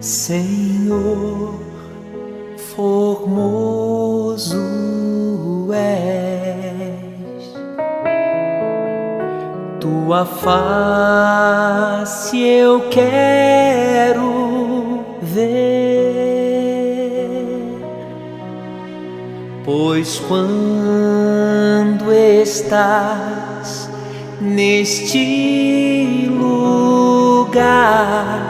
Senhor, formoso és, tua face eu quero ver, pois quando estás neste lugar,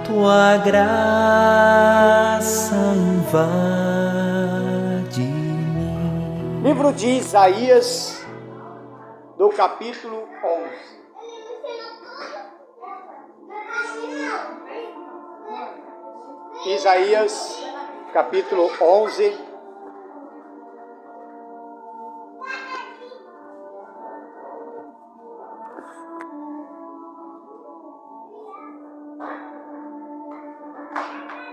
tua graça invade mim. Livro de Isaías, do capítulo 11. Isaías, capítulo 11.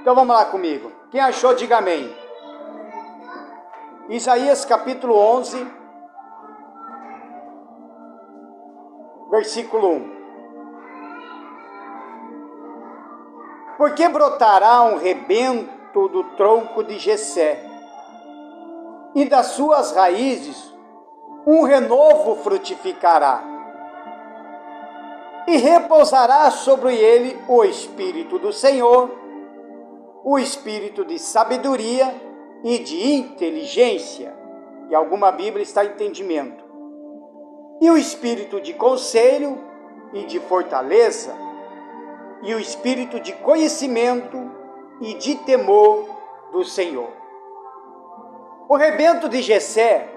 Então vamos lá comigo. Quem achou, diga amém. Isaías capítulo 11, versículo 1. Porque brotará um rebento do tronco de Jessé, e das suas raízes um renovo frutificará, e repousará sobre ele o Espírito do Senhor, o espírito de sabedoria e de inteligência, e alguma Bíblia está entendimento, e o espírito de conselho e de fortaleza, e o espírito de conhecimento e de temor do Senhor. O rebento de Jessé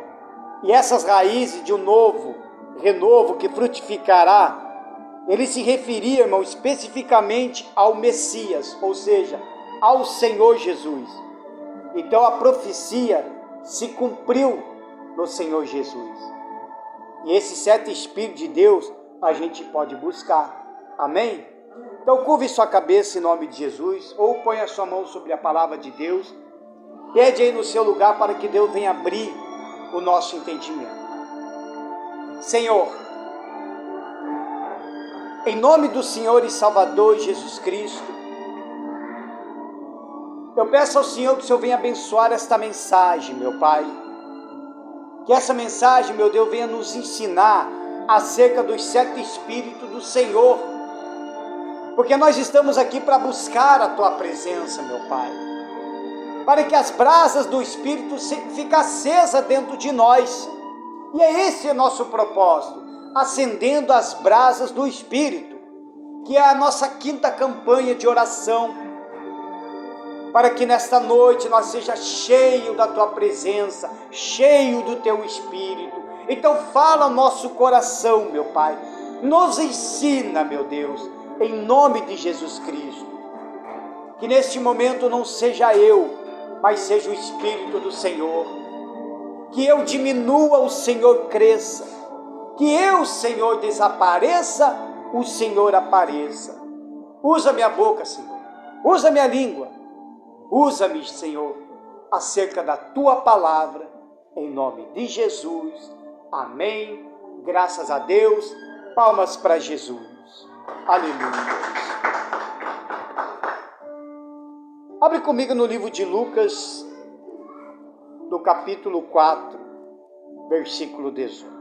e essas raízes de um novo renovo que frutificará, ele se referia, irmão, especificamente ao Messias, ou seja, ao Senhor Jesus. Então a profecia se cumpriu no Senhor Jesus. E esses 7 Espíritos de Deus a gente pode buscar. Amém? Então curve sua cabeça em nome de Jesus, ou põe a sua mão sobre a palavra de Deus. Pede aí no seu lugar para que Deus venha abrir o nosso entendimento. Senhor, em nome do Senhor e Salvador Jesus Cristo, eu peço ao Senhor que o Senhor venha abençoar esta mensagem, meu Pai. Que essa mensagem, meu Deus, venha nos ensinar acerca dos 7 Espíritos do Senhor. Porque nós estamos aqui para buscar a Tua presença, meu Pai. Para que as brasas do Espírito fiquem acesas dentro de nós. E é esse o nosso propósito, acendendo as brasas do Espírito, que é a nossa 5ª campanha de oração, para que nesta noite nós seja cheio da Tua presença, cheio do Teu Espírito. Então fala ao nosso coração, meu Pai, nos ensina, meu Deus, em nome de Jesus Cristo, que neste momento não seja eu, mas seja o Espírito do Senhor, que eu diminua, o Senhor cresça, que eu, Senhor, desapareça, o Senhor apareça. Usa minha boca, Senhor, usa minha língua, usa-me, Senhor, acerca da Tua palavra, em nome de Jesus. Amém. Graças a Deus. Palmas para Jesus. Aleluia. Abre comigo no livro de Lucas, no capítulo 4, versículo 18.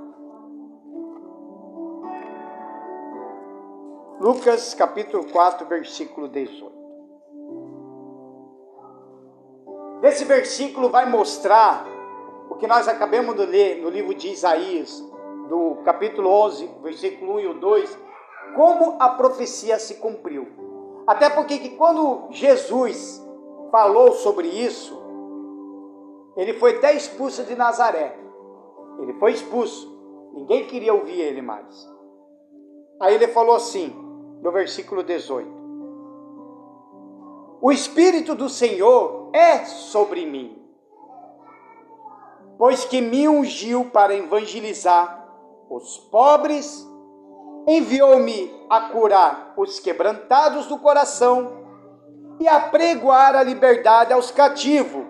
Lucas, capítulo 4, versículo 18. Esse versículo vai mostrar o que nós acabamos de ler no livro de Isaías, do capítulo 11, versículo 1 e o 2, como a profecia se cumpriu. Até porque quando Jesus falou sobre isso, ele foi até expulso de Nazaré. Ele foi expulso, ninguém queria ouvir ele mais. Aí ele falou assim, no versículo 18: o Espírito do Senhor é sobre mim, pois que me ungiu para evangelizar os pobres, enviou-me a curar os quebrantados do coração e a pregoar a liberdade aos cativos,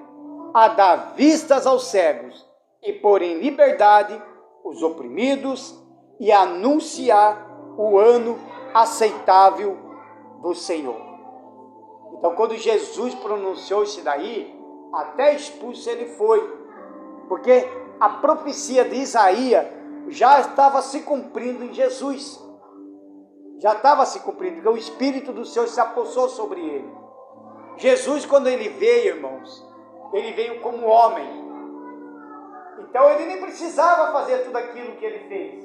a dar vistas aos cegos e pôr em liberdade os oprimidos e a anunciar o ano aceitável do Senhor. Então, quando Jesus pronunciou isso daí, até expulso ele foi, porque a profecia de Isaías já estava se cumprindo em Jesus. Já estava se cumprindo, porque o Espírito do Senhor se apossou sobre ele. Jesus, quando ele veio, irmãos, ele veio como homem. Então ele nem precisava fazer tudo aquilo que ele fez.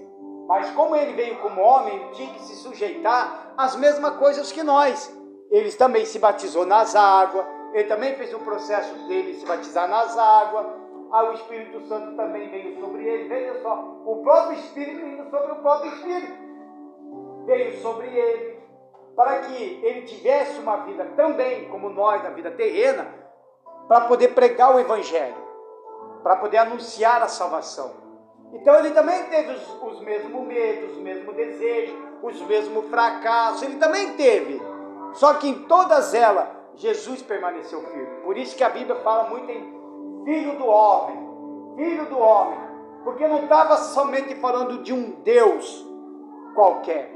Mas como ele veio como homem, ele tinha que se sujeitar às mesmas coisas que nós. Ele também se batizou nas águas, ele também fez o processo dele se batizar nas águas. O Espírito Santo também veio sobre ele. Veja só, o próprio Espírito indo sobre o próprio Espírito. Veio sobre ele, para que ele tivesse uma vida também, como nós, na vida terrena, para poder pregar o Evangelho, para poder anunciar a salvação. Então ele também teve os mesmos medos, os mesmos desejos, os mesmos fracassos, ele também teve. Só que em todas elas, Jesus permaneceu firme. Por isso que a Bíblia fala muito em filho do homem, porque não estava somente falando de um Deus qualquer,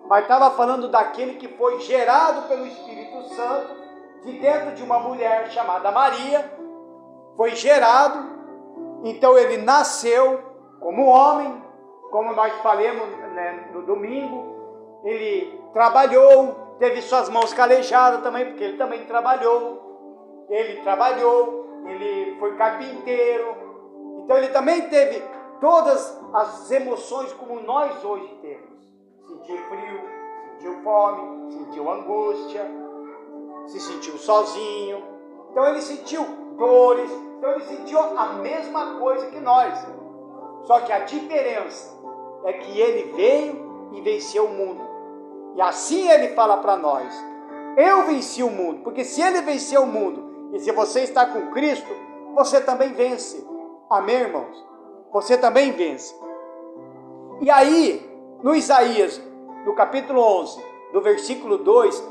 mas estava falando daquele que foi gerado pelo Espírito Santo, de dentro de uma mulher chamada Maria, foi gerado, então ele nasceu como homem, como nós falamos, né, no domingo, ele trabalhou, teve suas mãos calejadas também, porque ele também trabalhou, ele foi carpinteiro, então ele também teve todas as emoções como nós hoje temos. Sentiu frio, sentiu fome, sentiu angústia, se sentiu sozinho. Então ele sentiu dores, então ele sentiu a mesma coisa que nós. Só que a diferença é que ele veio e venceu o mundo. E assim ele fala para nós: eu venci o mundo, porque se ele venceu o mundo, e se você está com Cristo, você também vence. Amém, irmãos? Você também vence. E aí, no Isaías, no capítulo 11, do versículo 2,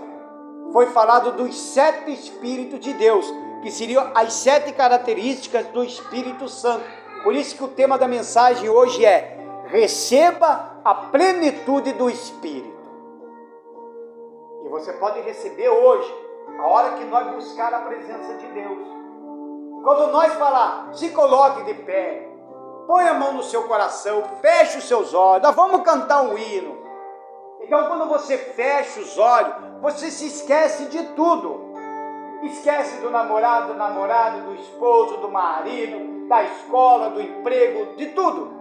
foi falado dos 7 Espíritos de Deus, que seriam as 7 características do Espírito Santo. Por isso que o tema da mensagem hoje é: receba a plenitude do Espírito. E você pode receber hoje, a hora que nós buscar a presença de Deus. Quando nós falar, se coloque de pé, põe a mão no seu coração, feche os seus olhos, nós vamos cantar um hino. Então, quando você fecha os olhos, você se esquece de tudo. Esquece do namorado, do esposo, do marido, da escola, do emprego, de tudo.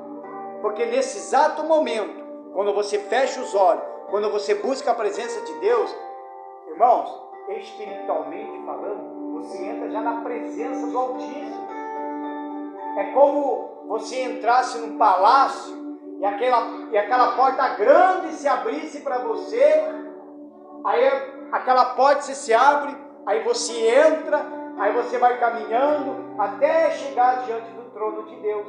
Porque nesse exato momento, quando você fecha os olhos, quando você busca a presença de Deus, irmãos, espiritualmente falando, você entra já na presença do Altíssimo. É como você entrasse num palácio e aquela porta grande se abrisse para você, aí aquela porta se abre, aí você entra, aí você vai caminhando até chegar diante do trono de Deus.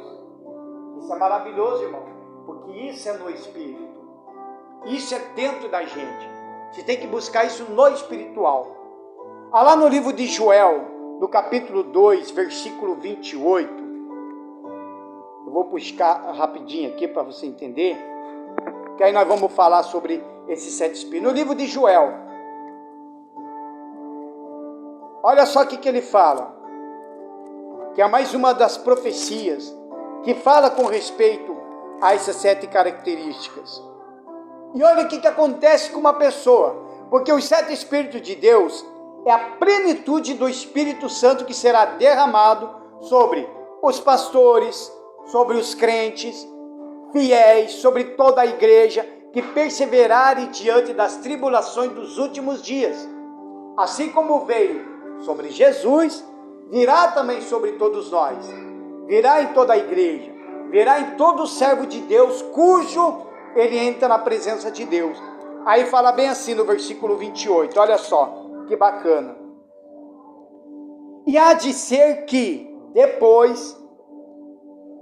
Isso é maravilhoso, irmão, porque isso é no Espírito, isso é dentro da gente. Você tem que buscar isso no espiritual. Lá no livro de Joel, no capítulo 2, versículo 28, eu vou buscar rapidinho aqui para você entender, que aí nós vamos falar sobre esses 7 espíritos. No livro de Joel, olha só o que ele fala, que é mais uma das profecias que fala com respeito a essas 7 características. E olha o que acontece com uma pessoa, porque os 7 Espíritos de Deus é a plenitude do Espírito Santo que será derramado sobre os pastores, sobre os crentes, fiéis, sobre toda a igreja, que perseverarem diante das tribulações dos últimos dias. Assim como veio sobre Jesus, virá também sobre todos nós, virá em toda a igreja, virá em todo servo de Deus, cujo ele entra na presença de Deus. Aí fala bem assim no versículo 28, olha só, que bacana. E há de ser que, depois,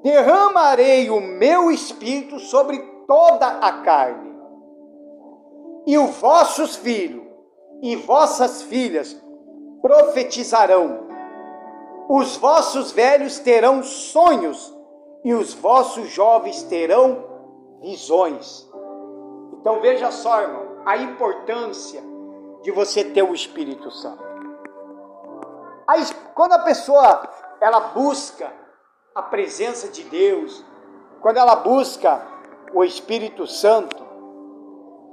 derramarei o meu Espírito sobre toda a carne, e os vossos filhos e vossas filhas profetizarão, os vossos velhos terão sonhos, e os vossos jovens terão visões. Então veja só, irmão, a importância de você ter o Espírito Santo. Aí, quando a pessoa ela busca a presença de Deus, quando ela busca o Espírito Santo,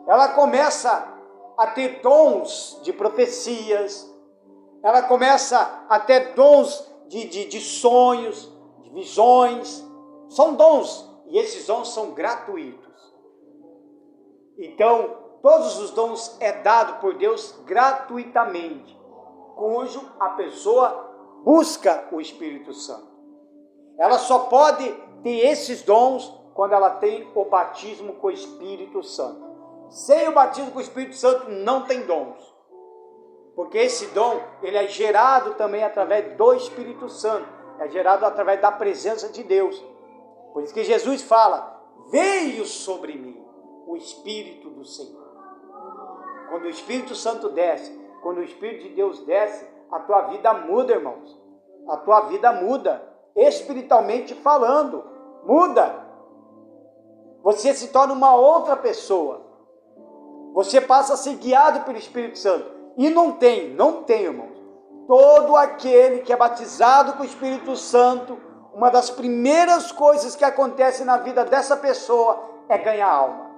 ela começa a ter dons de profecias, ela começa a ter dons de sonhos, de visões. São dons, e esses dons são gratuitos. Então, todos os dons é dado por Deus gratuitamente, cujo a pessoa busca o Espírito Santo. Ela só pode ter esses dons quando ela tem o batismo com o Espírito Santo. Sem o batismo com o Espírito Santo não tem dons. Porque esse dom, ele é gerado também através do Espírito Santo. É gerado através da presença de Deus. Por isso que Jesus fala, veio sobre mim o Espírito do Senhor. Quando o Espírito Santo desce, quando o Espírito de Deus desce, a tua vida muda, irmãos. A tua vida muda, espiritualmente falando, muda. Você se torna uma outra pessoa. Você passa a ser guiado pelo Espírito Santo. E não tem, irmãos. Todo aquele que é batizado com o Espírito Santo, uma das primeiras coisas que acontece na vida dessa pessoa é ganhar alma.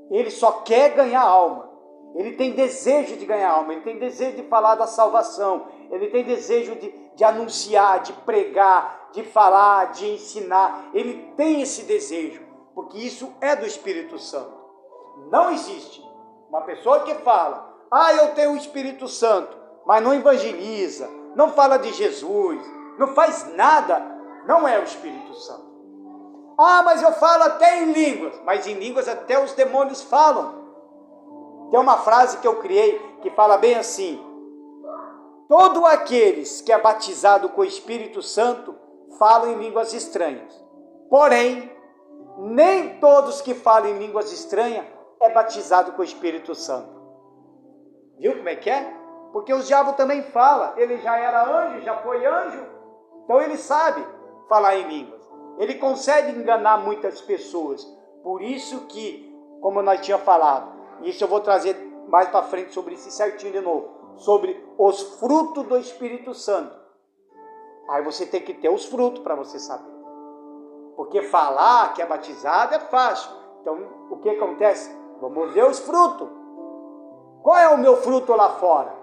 Ele só quer ganhar alma. Ele tem desejo de ganhar alma. Ele tem desejo de falar da salvação. Ele tem desejo de anunciar, de pregar, de falar, de ensinar. Ele tem esse desejo, porque isso é do Espírito Santo. Não existe uma pessoa que fala, eu tenho o Espírito Santo, mas não evangeliza, não fala de Jesus, não faz nada, não é o Espírito Santo. Mas eu falo até em línguas, mas em línguas até os demônios falam. Tem uma frase que eu criei que fala bem assim, todos aqueles que é batizado com o Espírito Santo falam em línguas estranhas, porém, nem todos que falam em línguas estranhas é batizado com o Espírito Santo. Viu como é que é? Porque o diabo também fala, ele já era anjo, já foi anjo, então ele sabe falar em línguas. Ele consegue enganar muitas pessoas. Por isso que, como nós tínhamos falado, isso eu vou trazer mais para frente sobre isso certinho de novo, sobre os frutos do Espírito Santo. Aí você tem que ter os frutos para você saber. Porque falar que é batizado é fácil. Então, o que acontece? Vamos ver os frutos. Qual é o meu fruto lá fora?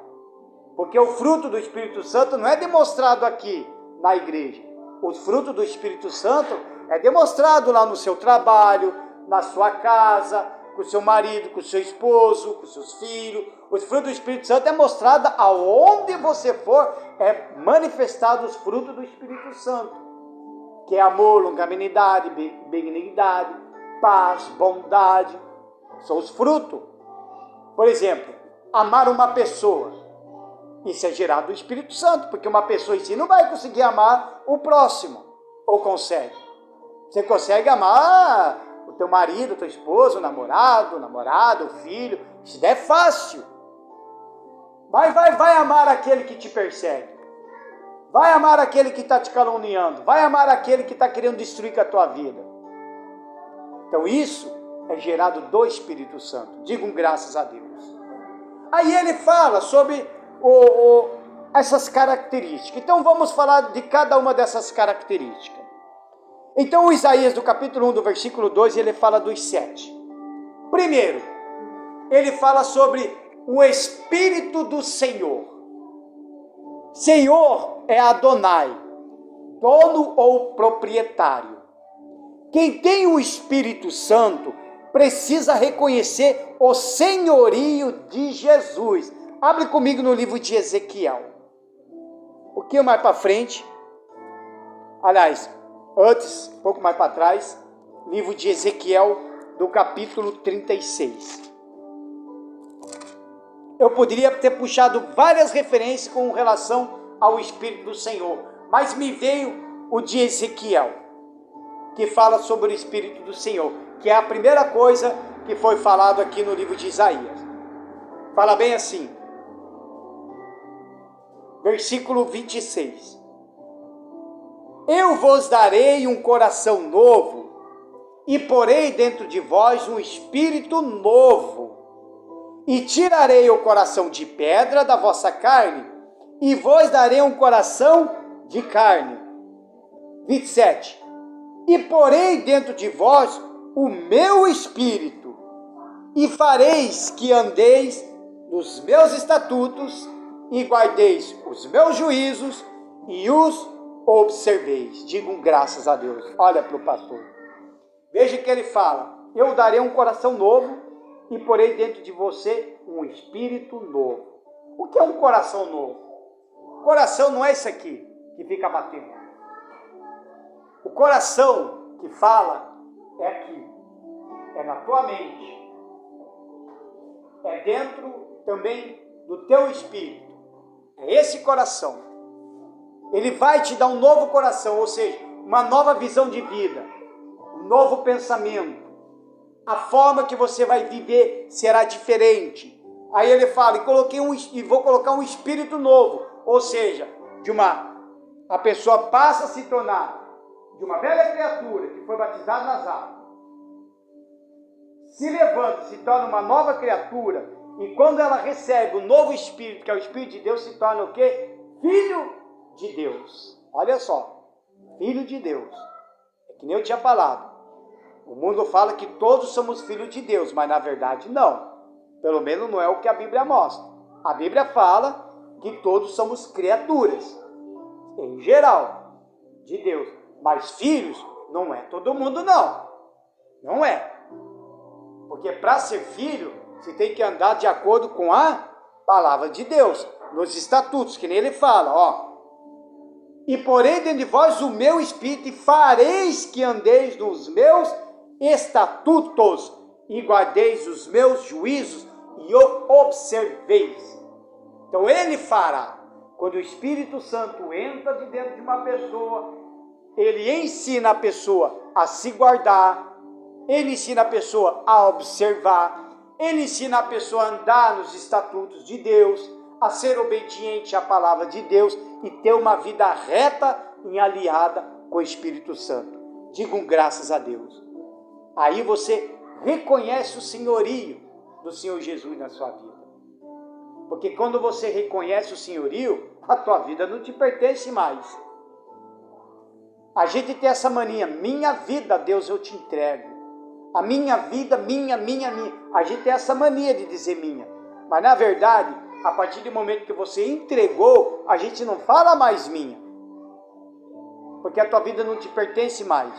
Porque o fruto do Espírito Santo não é demonstrado aqui na igreja. Os frutos do Espírito Santo é demonstrado lá no seu trabalho, na sua casa, com o seu marido, com o seu esposo, com os seus filhos. Os frutos do Espírito Santo é mostrado aonde você for, é manifestado os frutos do Espírito Santo, que é amor, longanimidade, benignidade, paz, bondade, são os frutos. Por exemplo, amar uma pessoa, isso é gerado do Espírito Santo, porque uma pessoa em si não vai conseguir amar o próximo, ou consegue? Você consegue amar o teu marido, o teu esposo, o namorado, o filho, isso é fácil. Vai amar aquele que te persegue, vai amar aquele que está te caluniando, vai amar aquele que está querendo destruir com a tua vida. Então isso é gerado do Espírito Santo. Digam graças a Deus. Aí ele fala sobre essas características. Então vamos falar de cada uma dessas características. Então o Isaías do capítulo 1, do versículo 2, ele fala dos 7. Primeiro, ele fala sobre o Espírito do Senhor. Senhor é Adonai, dono ou proprietário. Quem tem o Espírito Santo precisa reconhecer o senhorio de Jesus. Abre comigo no livro de Ezequiel. Um pouquinho mais para frente. Aliás, antes, um pouco mais para trás. Livro de Ezequiel, do capítulo 36. Eu poderia ter puxado várias referências com relação ao Espírito do Senhor, mas me veio o de Ezequiel, que fala sobre o Espírito do Senhor, que é a primeira coisa que foi falado aqui no livro de Isaías. Fala bem assim, versículo 26. Eu vos darei um coração novo, e porei dentro de vós um espírito novo, E tirarei o coração de pedra da vossa carne, e vos darei um coração de carne. 27. E porei dentro de vós o meu espírito, e fareis que andeis nos meus estatutos, e guardeis os meus juízos, e os observeis. Digam graças a Deus. Olha para o pastor. Veja que ele fala: eu darei um coração novo, e porei dentro de você um espírito novo. O que é um coração novo? Coração não é isso aqui, que fica batendo. O coração que fala é aqui, é na tua mente, é dentro também do teu espírito. É esse coração. Ele vai te dar um novo coração, ou seja, uma nova visão de vida, um novo pensamento. A forma que você vai viver será diferente. Aí ele fala: e vou colocar um espírito novo, ou seja, a pessoa passa a se tornar de uma velha criatura que foi batizada nas águas, se levanta, se torna uma nova criatura, e quando ela recebe o novo Espírito, que é o Espírito de Deus, se torna o quê? Filho de Deus. Olha só, filho de Deus. É que nem eu tinha falado. O mundo fala que todos somos filhos de Deus, mas na verdade não. Pelo menos não é o que a Bíblia mostra. A Bíblia fala que todos somos criaturas, em geral, de Deus. Mas filhos não é todo mundo, não. Não é. Porque para ser filho, você tem que andar de acordo com a palavra de Deus, nos estatutos, que nem ele fala, ó. E porei dentro de vós o meu espírito, e fareis que andeis nos meus estatutos, e guardeis os meus juízos, e o observeis. Então ele fará. Quando o Espírito Santo entra de dentro de uma pessoa, ele ensina a pessoa a se guardar, ele ensina a pessoa a observar, ele ensina a pessoa a andar nos estatutos de Deus, a ser obediente à palavra de Deus e ter uma vida reta e aliada com o Espírito Santo. Digam graças a Deus. Aí você reconhece o senhorio do Senhor Jesus na sua vida. Porque quando você reconhece o senhorio, a tua vida não te pertence mais. A gente tem essa mania: minha vida, Deus, eu te entrego. A minha vida, minha. A gente tem essa mania de dizer minha. Mas na verdade, a partir do momento que você entregou, a gente não fala mais minha. Porque a tua vida não te pertence mais.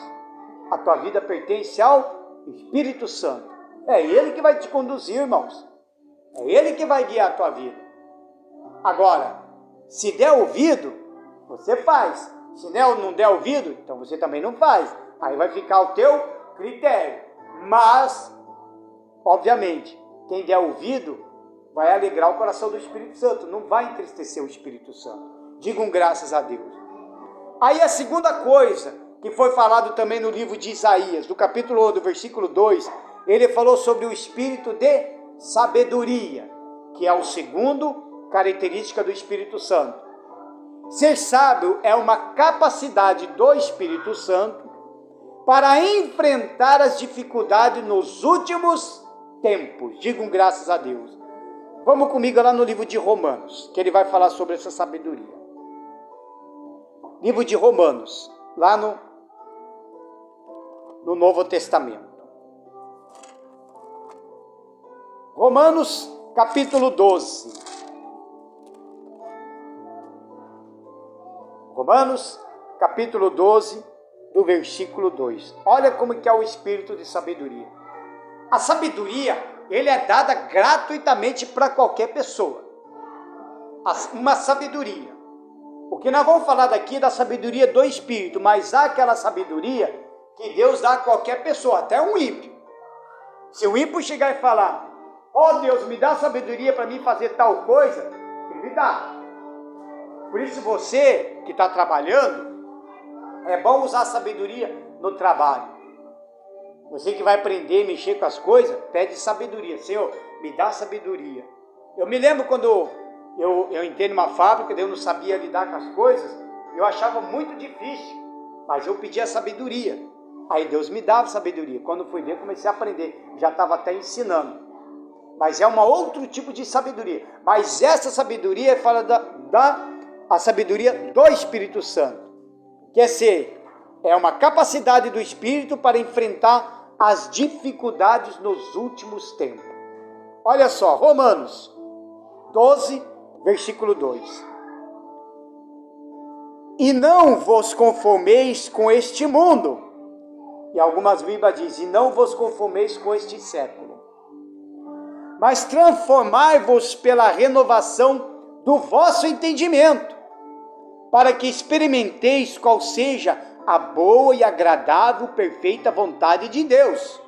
A tua vida pertence ao Espírito Santo. É Ele que vai te conduzir, irmãos. É Ele que vai guiar a tua vida. Agora, se der ouvido, você faz. Se não der ouvido, então você também não faz. Aí vai ficar o teu critério. Mas, obviamente, quem der ouvido vai alegrar o coração do Espírito Santo. Não vai entristecer o Espírito Santo. Digam graças a Deus. Aí a segunda coisa que foi falado também no livro de Isaías, do capítulo 1, do versículo 2, ele falou sobre o espírito de sabedoria, que é o segundo característica do Espírito Santo. Ser sábio é uma capacidade do Espírito Santo para enfrentar as dificuldades nos últimos tempos. Digam graças a Deus. Vamos comigo lá no livro de Romanos, que ele vai falar sobre essa sabedoria. Livro de Romanos, lá no Novo Testamento. Romanos, capítulo 12. Romanos, capítulo 12, do versículo 2. Olha como que é o espírito de sabedoria. A sabedoria, ele é dada gratuitamente para qualquer pessoa. Uma sabedoria. O que nós vamos falar daqui é da sabedoria do Espírito, mas há aquela sabedoria que Deus dá a qualquer pessoa, até um ímpio. Se o ímpio chegar e falar: ó Deus, me dá sabedoria para mim fazer tal coisa, ele dá. Por isso você que está trabalhando, é bom usar a sabedoria no trabalho. Você que vai aprender a mexer com as coisas, pede sabedoria. Senhor, me dá sabedoria. Eu me lembro quando eu entrei numa fábrica, eu não sabia lidar com as coisas, eu achava muito difícil, mas eu pedia sabedoria. Aí Deus me dava sabedoria. Quando fui ver, comecei a aprender, já estava até ensinando. mas é um outro tipo de sabedoria. Mas essa sabedoria fala a sabedoria do Espírito Santo, que é uma capacidade do Espírito para enfrentar as dificuldades nos últimos tempos. Olha só, Romanos 12, versículo 2. E não vos conformeis com este mundo. E algumas Bíblias dizem, e não vos conformeis com este século. Mas transformai-vos pela renovação do vosso entendimento, para que experimenteis qual seja a boa e agradável, perfeita vontade de Deus.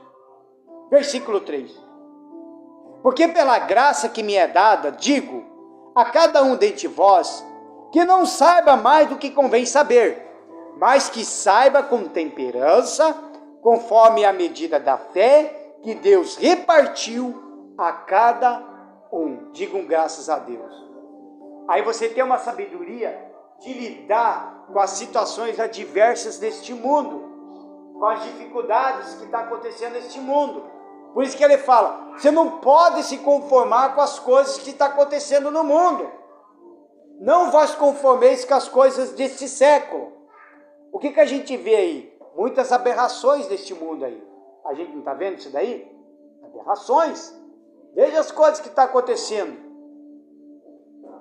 Versículo 3. Porque pela graça que me é dada, digo a cada um dentre vós, que não saiba mais do que convém saber, mas que saiba com temperança, conforme a medida da fé que Deus repartiu a cada um. Digam graças a Deus. Aí você tem uma sabedoria de lidar com as situações adversas deste mundo, com as dificuldades que estão acontecendo neste mundo. Por isso que ele fala, você não pode se conformar com as coisas que estão acontecendo no mundo. Não vos conformeis com as coisas deste século. O que a gente vê aí? Muitas aberrações deste mundo aí. A gente não está vendo isso daí? Aberrações. Veja as coisas que estão acontecendo.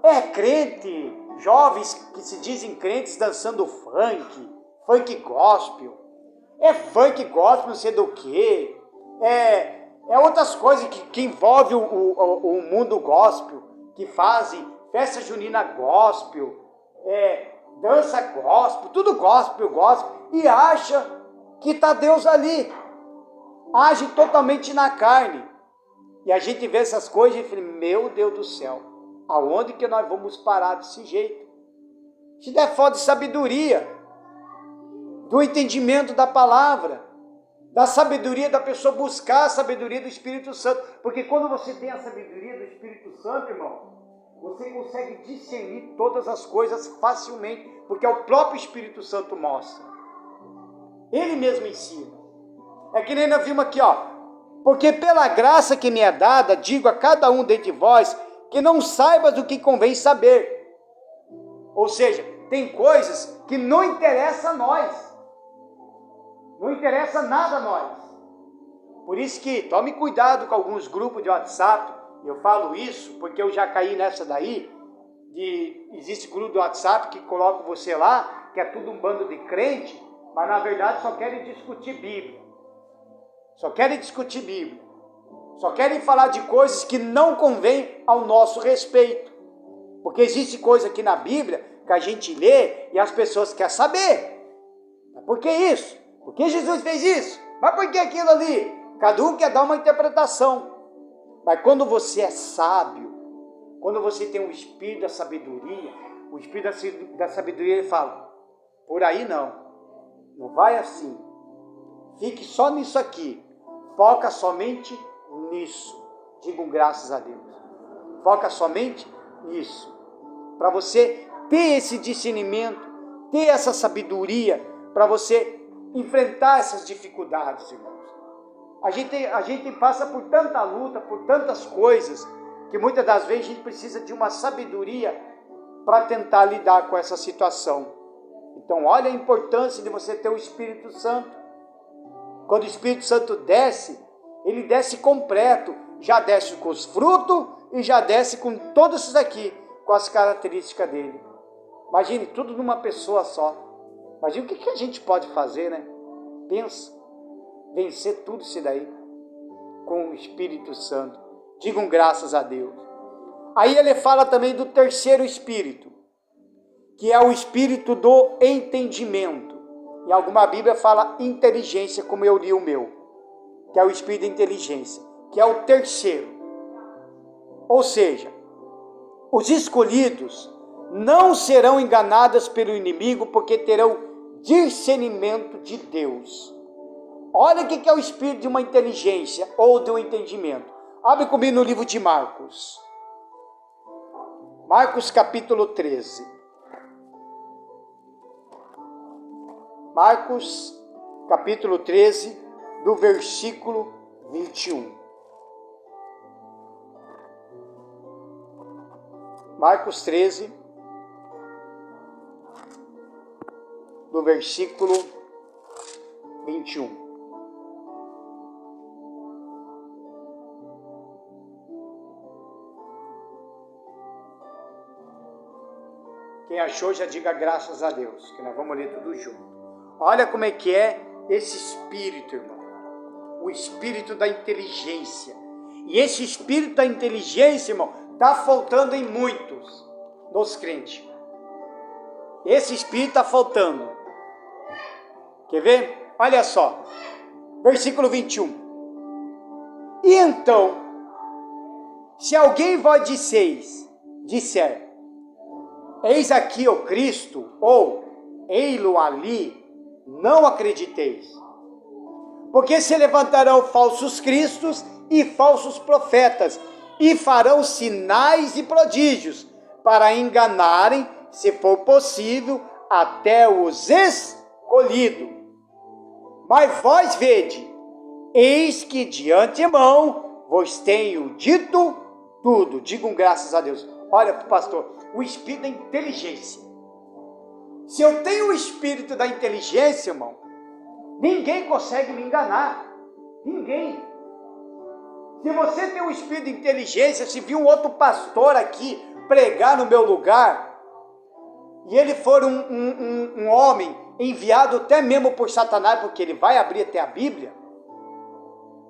É crente, jovens que se dizem crentes dançando funk gospel. É funk gospel, não sei do que. É outras coisas que envolvem o mundo gospel, que fazem festa junina gospel, dança gospel, tudo gospel, e acha que está Deus ali. Age totalmente na carne. E a gente vê essas coisas e fala, meu Deus do céu, aonde que nós vamos parar desse jeito? Isso é falta de sabedoria, do entendimento da palavra, da sabedoria da pessoa buscar a sabedoria do Espírito Santo. Porque quando você tem a sabedoria do Espírito Santo, irmão, você consegue discernir todas as coisas facilmente, porque o próprio Espírito Santo mostra. Ele mesmo ensina. É que nem nós vimos aqui, ó. Porque pela graça que me é dada, digo a cada um dentre vós, que não saiba do que convém saber. Ou seja, tem coisas que não interessam a nós. Não interessa nada a nós. Por isso que tome cuidado com alguns grupos de WhatsApp. Eu falo isso porque eu já caí nessa daí. Existe grupo do WhatsApp que coloca você lá, que é tudo um bando de crente, mas na verdade só querem discutir Bíblia. Só querem discutir Bíblia. Só querem falar de coisas que não convém ao nosso respeito. Porque existe coisa aqui na Bíblia que a gente lê e as pessoas querem saber. Por que isso? Por que Jesus fez isso? Mas por que aquilo ali? Cada um quer dar uma interpretação. Mas quando você é sábio, quando você tem o espírito da sabedoria, o espírito da sabedoria ele fala, por aí não vai assim, fique só nisso aqui, foca somente nisso, digam graças a Deus, foca somente nisso, para você ter esse discernimento, ter essa sabedoria, para você enfrentar essas dificuldades, irmãos. A gente passa por tanta luta, por tantas coisas, que muitas das vezes a gente precisa de uma sabedoria para tentar lidar com essa situação. Então, olha a importância de você ter o Espírito Santo. Quando o Espírito Santo desce, ele desce completo, já desce com os frutos e já desce com todos esses aqui, com as características dele. Imagine tudo numa pessoa só. Imagina o que a gente pode fazer, né? Pensa. Vencer tudo isso daí com o Espírito Santo. Digam graças a Deus. Aí ele fala também do terceiro espírito, que é o espírito do entendimento. Em alguma Bíblia fala inteligência, como eu li o meu, que é o espírito de inteligência, que é o terceiro. Ou seja, os escolhidos não serão enganados pelo inimigo, porque terão discernimento de Deus. Olha o que é o espírito de uma inteligência ou de um entendimento. Abre comigo no livro de Marcos. Marcos capítulo 13. Marcos capítulo 13, do versículo 21. Marcos 13, do versículo 21. Quem achou, já diga graças a Deus, que nós vamos ler tudo junto. Olha como é que é esse espírito, irmão. O espírito da inteligência. E esse espírito da inteligência, irmão, está faltando em muitos, nos crentes. Esse espírito está faltando. Quer ver? Olha só. Versículo 21. E então, se alguém vos disser, eis aqui o Cristo, ou ei-lo ali, não acrediteis. Porque se levantarão falsos cristos e falsos profetas, e farão sinais e prodígios, para enganarem, se for possível, até os escolhidos. Mas vós vede, eis que de antemão vos tenho dito tudo. Digam graças a Deus. Olha, pastor, o espírito da inteligência. Se eu tenho o espírito da inteligência, irmão, ninguém consegue me enganar. Ninguém. Se você tem um espírito de inteligência, se vir um outro pastor aqui pregar no meu lugar, e ele for um homem enviado até mesmo por Satanás, porque ele vai abrir até a Bíblia,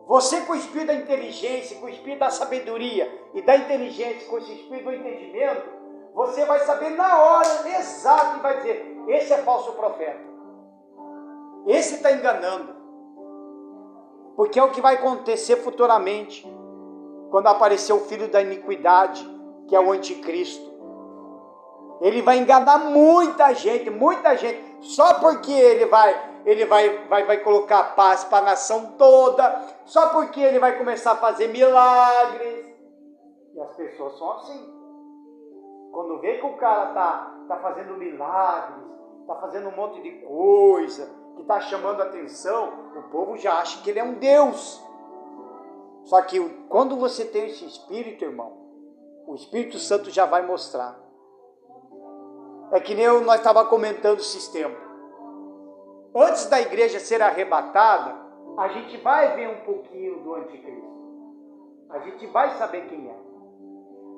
você com o espírito da inteligência, com o espírito da sabedoria e da inteligência, com esse espírito do entendimento, você vai saber na hora exata e vai dizer, esse é falso profeta. Esse está enganando. Porque é o que vai acontecer futuramente, quando aparecer o filho da iniquidade, que é o anticristo. Ele vai enganar muita gente, só porque ele vai colocar paz para a nação toda, só porque ele vai começar a fazer milagres. E as pessoas são assim. Quando vê que o cara tá fazendo milagres, tá fazendo um monte de coisa, que está chamando a atenção, o povo já acha que ele é um Deus. Só que quando você tem esse espírito, irmão, o Espírito Santo já vai mostrar. É que nem nós estávamos comentando esses tempos. Antes da igreja ser arrebatada, a gente vai ver um pouquinho do anticristo. A gente vai saber quem é.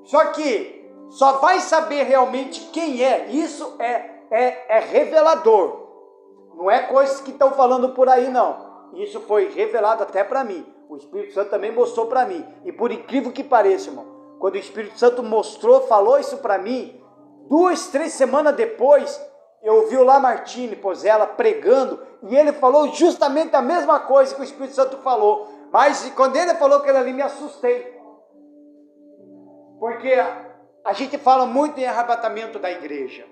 Só que só vai saber realmente quem é. Isso é revelador. Não é coisas que estão falando por aí, não. Isso foi revelado até para mim. O Espírito Santo também mostrou para mim. E por incrível que pareça, irmão, quando o Espírito Santo falou isso para mim, 2, 3 semanas depois, eu ouvi o Lamartine Pozella pregando, e ele falou justamente a mesma coisa que o Espírito Santo falou. Mas quando ele falou aquilo ali, me assustei. Porque a gente fala muito em arrebatamento da igreja.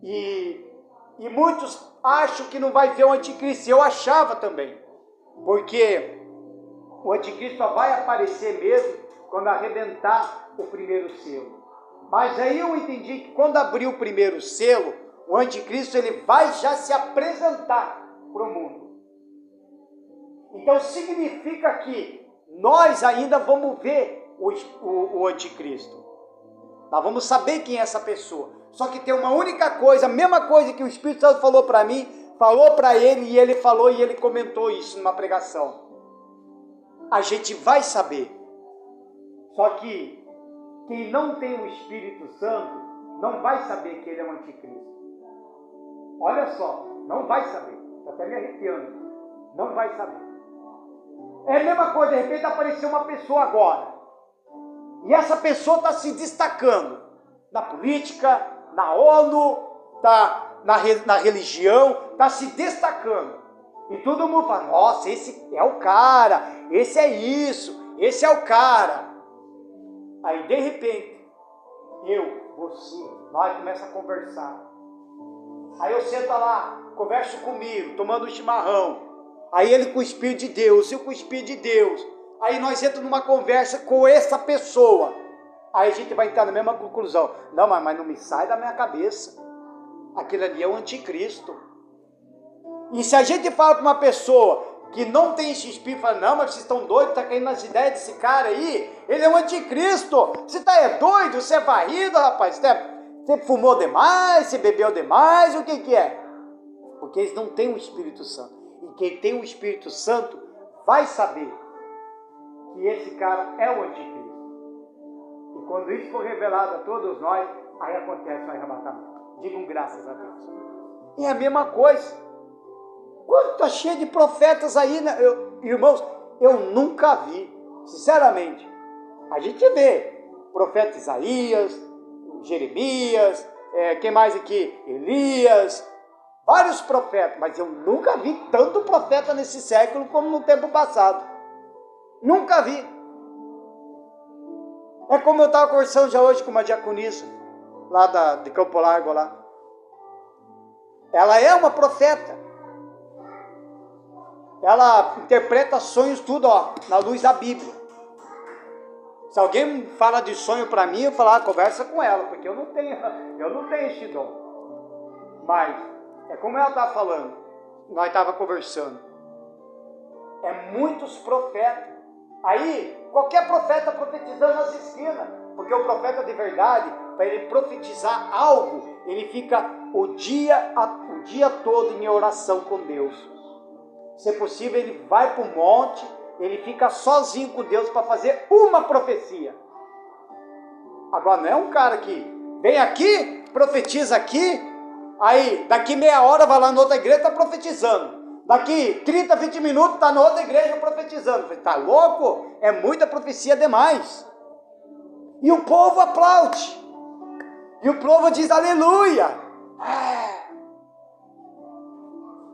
E muitos acham que não vai ver o anticristo. Eu achava também. Porque o anticristo só vai aparecer mesmo quando arrebentar o primeiro selo. Mas aí eu entendi que quando abrir o primeiro selo, o anticristo ele vai já se apresentar para o mundo. Então significa que nós ainda vamos ver o anticristo. Nós vamos saber quem é essa pessoa. Só que tem uma única coisa, a mesma coisa que o Espírito Santo falou para mim, falou para ele, e ele falou e ele comentou isso numa pregação. A gente vai saber. Só que quem não tem o Espírito Santo não vai saber que ele é o anticristo. Olha só, não vai saber. Estou até me arrepiando. Não vai saber. É a mesma coisa, de repente apareceu uma pessoa agora. E essa pessoa está se destacando na política, na ONU, está na religião, está se destacando. E todo mundo fala, nossa, esse é o cara, esse é isso, esse é o cara. Aí de repente, você, nós começamos a conversar. Aí eu sento lá, converso comigo, tomando um chimarrão. Aí ele com o Espírito de Deus, eu com o Espírito de Deus. Aí nós entramos numa conversa com essa pessoa. Aí a gente vai entrar na mesma conclusão. Não, mas não me sai da minha cabeça. Aquilo ali é o anticristo. E se a gente fala para uma pessoa que não tem esse espírito, fala, não, mas vocês estão doidos, está caindo nas ideias desse cara aí, ele é um anticristo, você é doido, você é varrido, rapaz, você fumou demais, você bebeu demais, o que é? Porque eles não têm o Espírito Santo, e quem tem o Espírito Santo vai saber que esse cara é o anticristo, e quando isso for revelado a todos nós, aí acontece o arrebatamento. Digam graças a Deus. É a mesma coisa. Quando está cheio de profetas aí, né? Irmãos, eu nunca vi, sinceramente. A gente vê profeta Isaías, Jeremias, quem mais aqui? Elias, vários profetas, mas eu nunca vi tanto profeta nesse século como no tempo passado. Nunca vi. É como eu estava conversando já hoje com uma diaconisa, lá de Campo Largo lá. Ela é uma profeta. Ela interpreta sonhos tudo, na luz da Bíblia. Se alguém fala de sonho para mim, eu falo, conversa com ela, porque eu não tenho esse dom. Mas, é como ela está falando, nós estávamos conversando. É muitos profetas. Aí, qualquer profeta profetizando nas esquinas, porque o profeta de verdade, para ele profetizar algo, ele fica o dia todo em oração com Deus. Se é possível, ele vai para o monte, ele fica sozinho com Deus para fazer uma profecia. Agora, não é um cara que vem aqui, profetiza aqui, aí daqui meia hora vai lá na outra igreja e está profetizando. Daqui 30, 20 minutos está na outra igreja profetizando. Está louco? É muita profecia demais. E o povo aplaude. E o povo diz aleluia.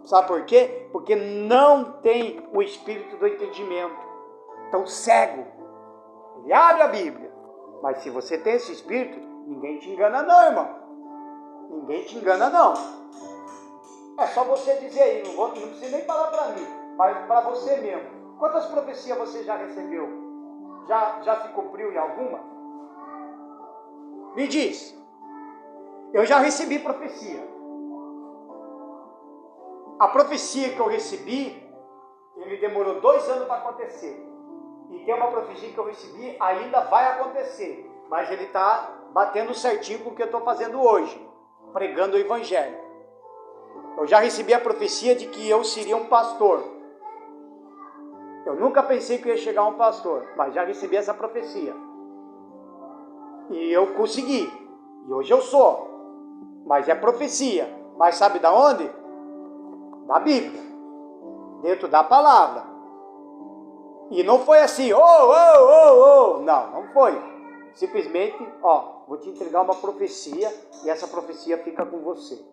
Sabe por quê? Porque não tem o espírito do entendimento. Então, cego. Ele abre a Bíblia. Mas se você tem esse espírito, ninguém te engana não, irmão. Ninguém te engana não. É só você dizer aí, não precisa nem falar para mim, mas para você mesmo. Quantas profecias você já recebeu? Já se cumpriu em alguma? Me diz. Eu já recebi profecia. A profecia que eu recebi, ele demorou 2 anos para acontecer. E tem uma profecia que eu recebi, ainda vai acontecer. Mas ele está batendo certinho com o que eu estou fazendo hoje. Pregando o Evangelho. Eu já recebi a profecia de que eu seria um pastor. Eu nunca pensei que eu ia chegar a um pastor, mas já recebi essa profecia. E eu consegui. E hoje eu sou. Mas é profecia. Mas sabe da onde? Da Bíblia, dentro da palavra. E não foi assim, não foi. Simplesmente, vou te entregar uma profecia e essa profecia fica com você.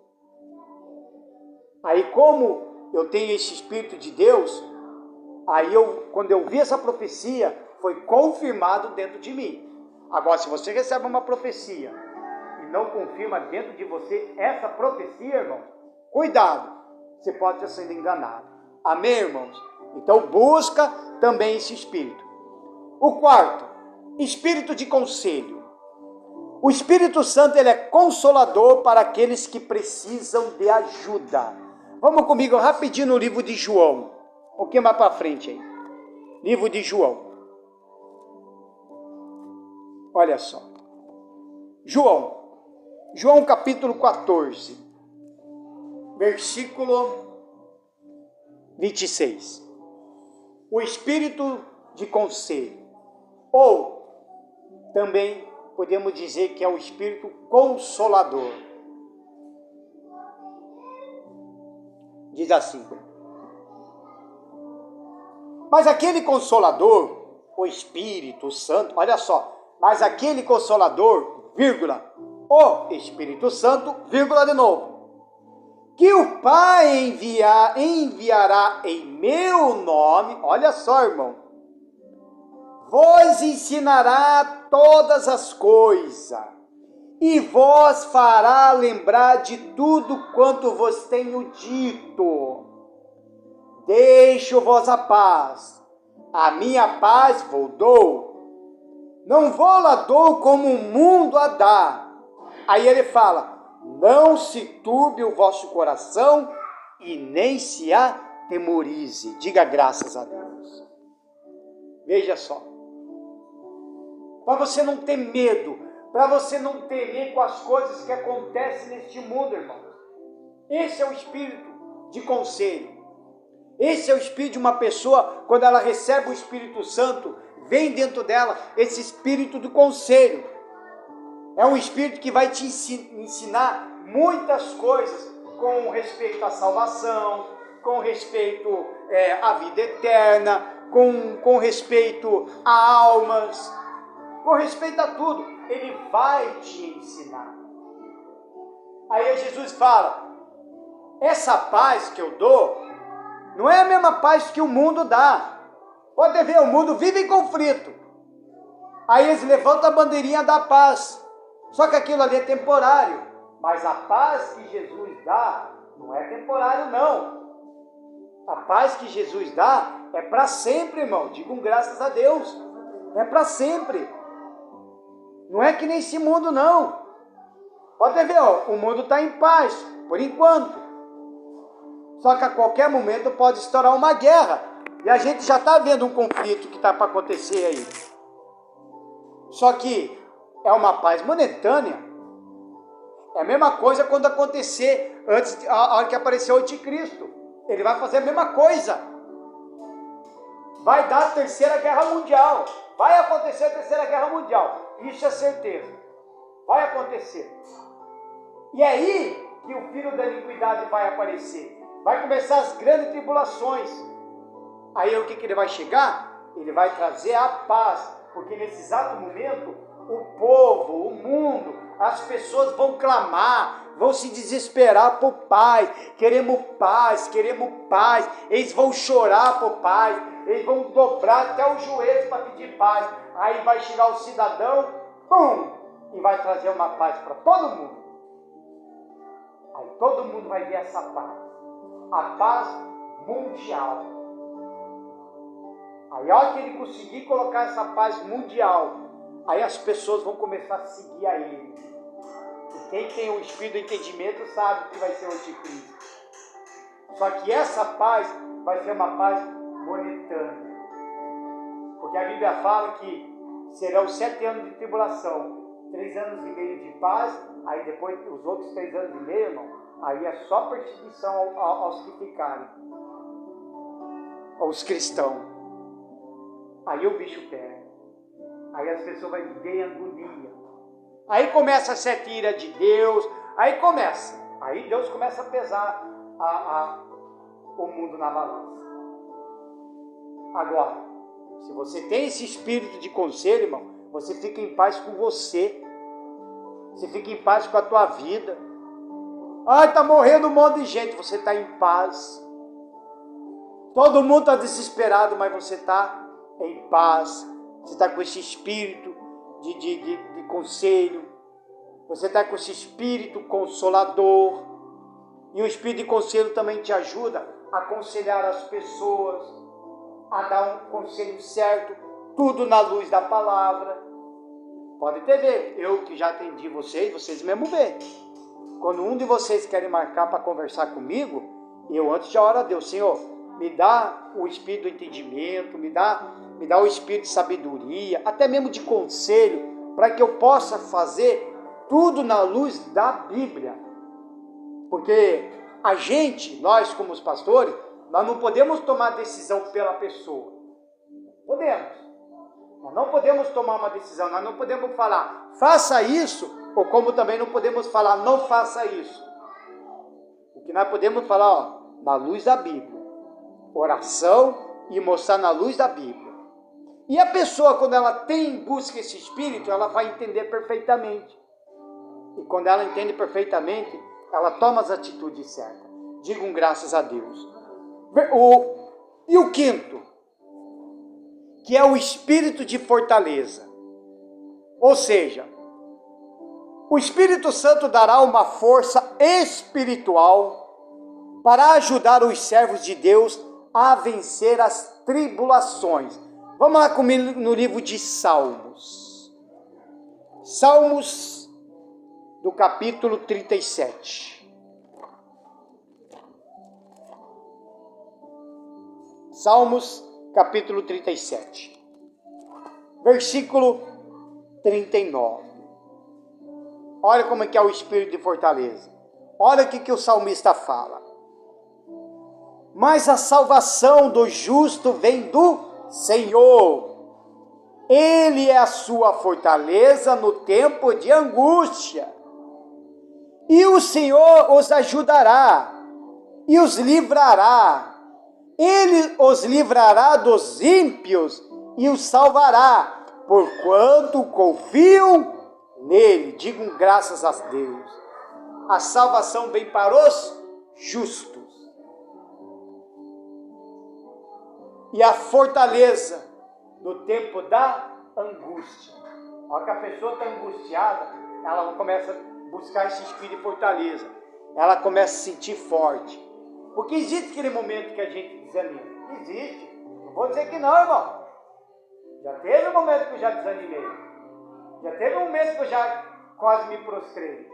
Aí como eu tenho esse Espírito de Deus, aí quando eu vi essa profecia, foi confirmado dentro de mim. Agora, se você recebe uma profecia e não confirma dentro de você essa profecia, irmão, cuidado. Você pode ter sido enganado. Amém, irmãos? Então busca também esse espírito. O quarto, espírito de conselho. O Espírito Santo, ele é consolador para aqueles que precisam de ajuda. Vamos comigo rapidinho no livro de João. Um pouquinho mais para frente aí. Livro de João. Olha só. João capítulo 14. Versículo 26. O espírito de conselho. Ou, também podemos dizer que é o espírito consolador. Diz assim. Mas aquele consolador, o Espírito Santo, olha só. Mas aquele consolador, vírgula, o Espírito Santo, vírgula de novo. Que o Pai enviará em meu nome, olha só, irmão, vos ensinará todas as coisas, e vos fará lembrar de tudo quanto vos tenho dito. Deixo-vos a paz, a minha paz vos dou, não vou lá dou como o mundo a dá. Aí ele fala, não se turbe o vosso coração e nem se atemorize. Diga graças a Deus. Veja só. Para você não ter medo, para você não temer com as coisas que acontecem neste mundo, irmão. Esse é o espírito de conselho. Esse é o espírito de uma pessoa, quando ela recebe o Espírito Santo, vem dentro dela esse espírito do conselho. É um espírito que vai te ensinar muitas coisas com respeito à salvação, com respeito à vida eterna, com respeito a almas, com respeito a tudo. Ele vai te ensinar. Aí Jesus fala, essa paz que eu dou, não é a mesma paz que o mundo dá. Pode ver, o mundo vive em conflito. Aí eles levantam a bandeirinha da paz. Só que aquilo ali é temporário. Mas a paz que Jesus dá não é temporário, não. A paz que Jesus dá é para sempre, irmão. Digam graças a Deus. É para sempre. Não é que nem esse mundo, não. Pode ver, ó, o mundo está em paz, por enquanto. Só que a qualquer momento pode estourar uma guerra. E a gente já está vendo um conflito que está para acontecer aí. Só que é uma paz momentânea. É a mesma coisa quando acontecer, a hora que aparecer o anticristo. Ele vai fazer a mesma coisa. Vai dar a terceira guerra mundial. Vai acontecer a terceira guerra mundial. Isso é certeza. Vai acontecer. E aí que o filho da iniquidade vai aparecer. Vai começar as grandes tribulações. Aí o que ele vai chegar? Ele vai trazer a paz. Porque nesse exato momento, o povo, o mundo, as pessoas vão clamar, vão se desesperar por paz. Queremos paz, queremos paz. Eles vão chorar por paz. Eles vão dobrar até os joelhos para pedir paz. Aí vai chegar o cidadão, pum, e vai trazer uma paz para todo mundo. Aí todo mundo vai ver essa paz. A paz mundial. Aí, a hora que ele conseguir colocar essa paz mundial, aí as pessoas vão começar a seguir a ele. E quem tem o espírito do entendimento sabe que vai ser o anticristo. Só que essa paz vai ser uma paz momentânea. Porque a Bíblia fala que serão 7 anos de tribulação, 3 anos e meio de paz, aí depois os outros 3 anos e meio, irmão, aí é só perseguição aos que ficarem, aos cristãos. Aí o bicho pega. Aí as pessoas vão viver em agonia. Aí começa a ser ira de Deus. Aí começa. Aí Deus começa a pesar o mundo na balança. Agora, se você tem esse espírito de conselho, irmão, você fica em paz com você. Você fica em paz com a tua vida. Ai, está morrendo um monte de gente. Você está em paz. Todo mundo está desesperado, mas você está em paz. Você está com esse espírito de conselho. Você está com esse espírito consolador. E o espírito de conselho também te ajuda a aconselhar as pessoas, a dar um conselho certo, tudo na luz da palavra. Pode ter ver, eu que já atendi vocês mesmo veem. Quando um de vocês querem marcar para conversar comigo, eu antes já oro a Deus, Senhor, me dá o espírito do entendimento, me dá o espírito de sabedoria, até mesmo de conselho, para que eu possa fazer tudo na luz da Bíblia. Porque a gente, nós como os pastores, nós não podemos tomar decisão pela pessoa. Podemos. Nós não podemos tomar uma decisão, nós não podemos falar, faça isso, ou como também não podemos falar, não faça isso. O que nós podemos falar, ó, na luz da Bíblia. Oração e mostrar na luz da Bíblia. E a pessoa, quando ela busca esse espírito, ela vai entender perfeitamente. E quando ela entende perfeitamente, ela toma as atitudes certas. Digam graças a Deus. E o quinto, que é o espírito de fortaleza. Ou seja, o Espírito Santo dará uma força espiritual para ajudar os servos de Deus a vencer as tribulações. Vamos lá comigo no livro de Salmos. Salmos do capítulo 37. Salmos, capítulo 37, versículo 39. Olha como é que é o espírito de fortaleza. Olha o que o salmista fala. Mas a salvação do justo vem do Senhor. Ele é a sua fortaleza no tempo de angústia. E o Senhor os ajudará e os livrará. Ele os livrará dos ímpios e os salvará, porquanto confiam nele. Digam graças a Deus. A salvação vem para os justos. E a fortaleza no tempo da angústia. Olha que a pessoa está angustiada, ela começa a buscar esse espírito de fortaleza. Ela começa a se sentir forte. Porque existe aquele momento que a gente desanima. Existe. Não vou dizer que não, irmão. Já teve um momento que eu já desanimei. Já teve um momento que eu já quase me prostrei.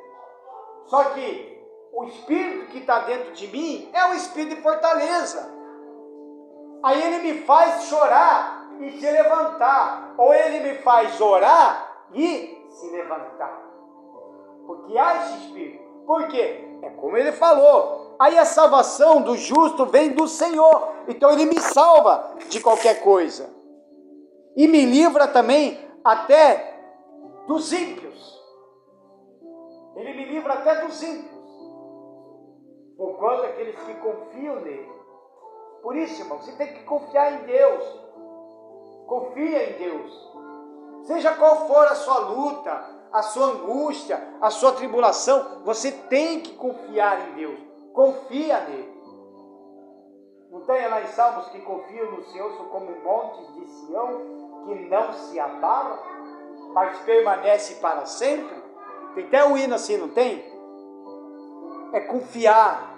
Só que o espírito que está dentro de mim é um espírito de fortaleza. Aí ele me faz chorar e se levantar. Ou ele me faz orar e se levantar. Porque há esse espírito. Por quê? É como ele falou. Aí a salvação do justo vem do Senhor. Então ele me salva de qualquer coisa. E me livra também até dos ímpios. Ele me livra até dos ímpios. Porquanto aqueles que confiam nele. Por isso, irmão, você tem que confiar em Deus. Confia em Deus. Seja qual for a sua luta, a sua angústia, a sua tribulação, você tem que confiar em Deus. Confia nele. Não tem lá em Salmos que confiam no Senhor são como montes de Sião, que não se abalam, mas permanece para sempre? Tem até um hino assim, não tem? É confiar.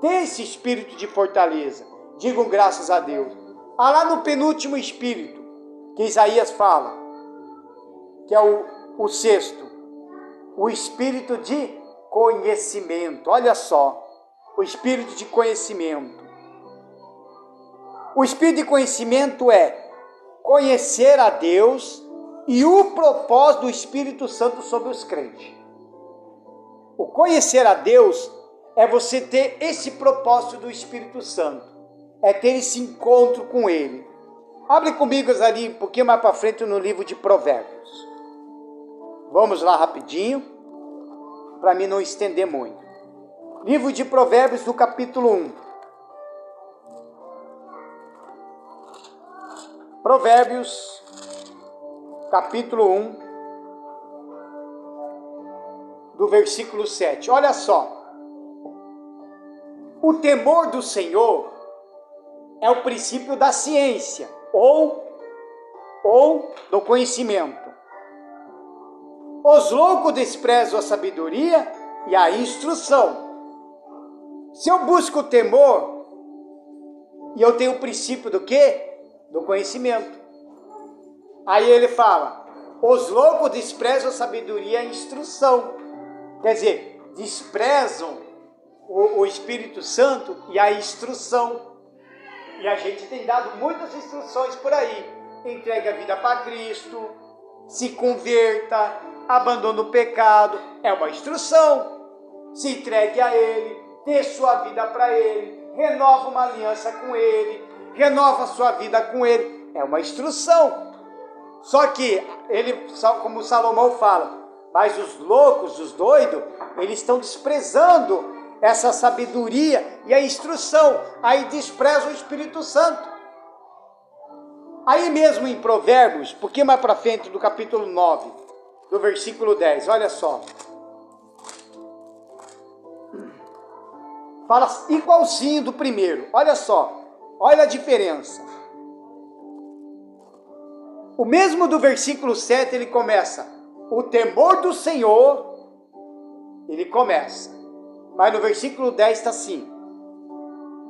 Ter esse espírito de fortaleza. Digam graças a Deus. Há lá no penúltimo espírito, que Isaías fala, que é o sexto, o espírito de conhecimento. Olha só, o espírito de conhecimento. O espírito de conhecimento é conhecer a Deus e o propósito do Espírito Santo sobre os crentes. O conhecer a Deus é você ter esse propósito do Espírito Santo, é ter esse encontro com Ele. Abre comigo ali um pouquinho mais para frente no livro de Provérbios. Vamos lá rapidinho, para mim não estender muito. Livro de Provérbios do capítulo 1. Provérbios, capítulo 1, do versículo 7. Olha só. O temor do Senhor é o princípio da ciência, ou do conhecimento. Os loucos desprezam a sabedoria e a instrução. Se eu busco o temor, e eu tenho o princípio do quê? Do conhecimento. Aí ele fala, os loucos desprezam a sabedoria e a instrução. Quer dizer, desprezam o Espírito Santo e a instrução. E a gente tem dado muitas instruções por aí. Entregue a vida para Cristo, se converta, abandona o pecado. É uma instrução. Se entregue a Ele, dê sua vida para Ele, renova uma aliança com Ele, renova a sua vida com Ele. É uma instrução. Só que, como Salomão fala, mas os loucos, os doidos, eles estão desprezando essa sabedoria e a instrução. Aí desprezam o Espírito Santo. Aí mesmo em Provérbios, um pouquinho mais para frente, do capítulo 9, do versículo 10, olha só. Fala igualzinho do primeiro, olha só. Olha a diferença. O mesmo do versículo 7, ele começa, o temor do Senhor, ele começa. Mas no versículo 10 está assim,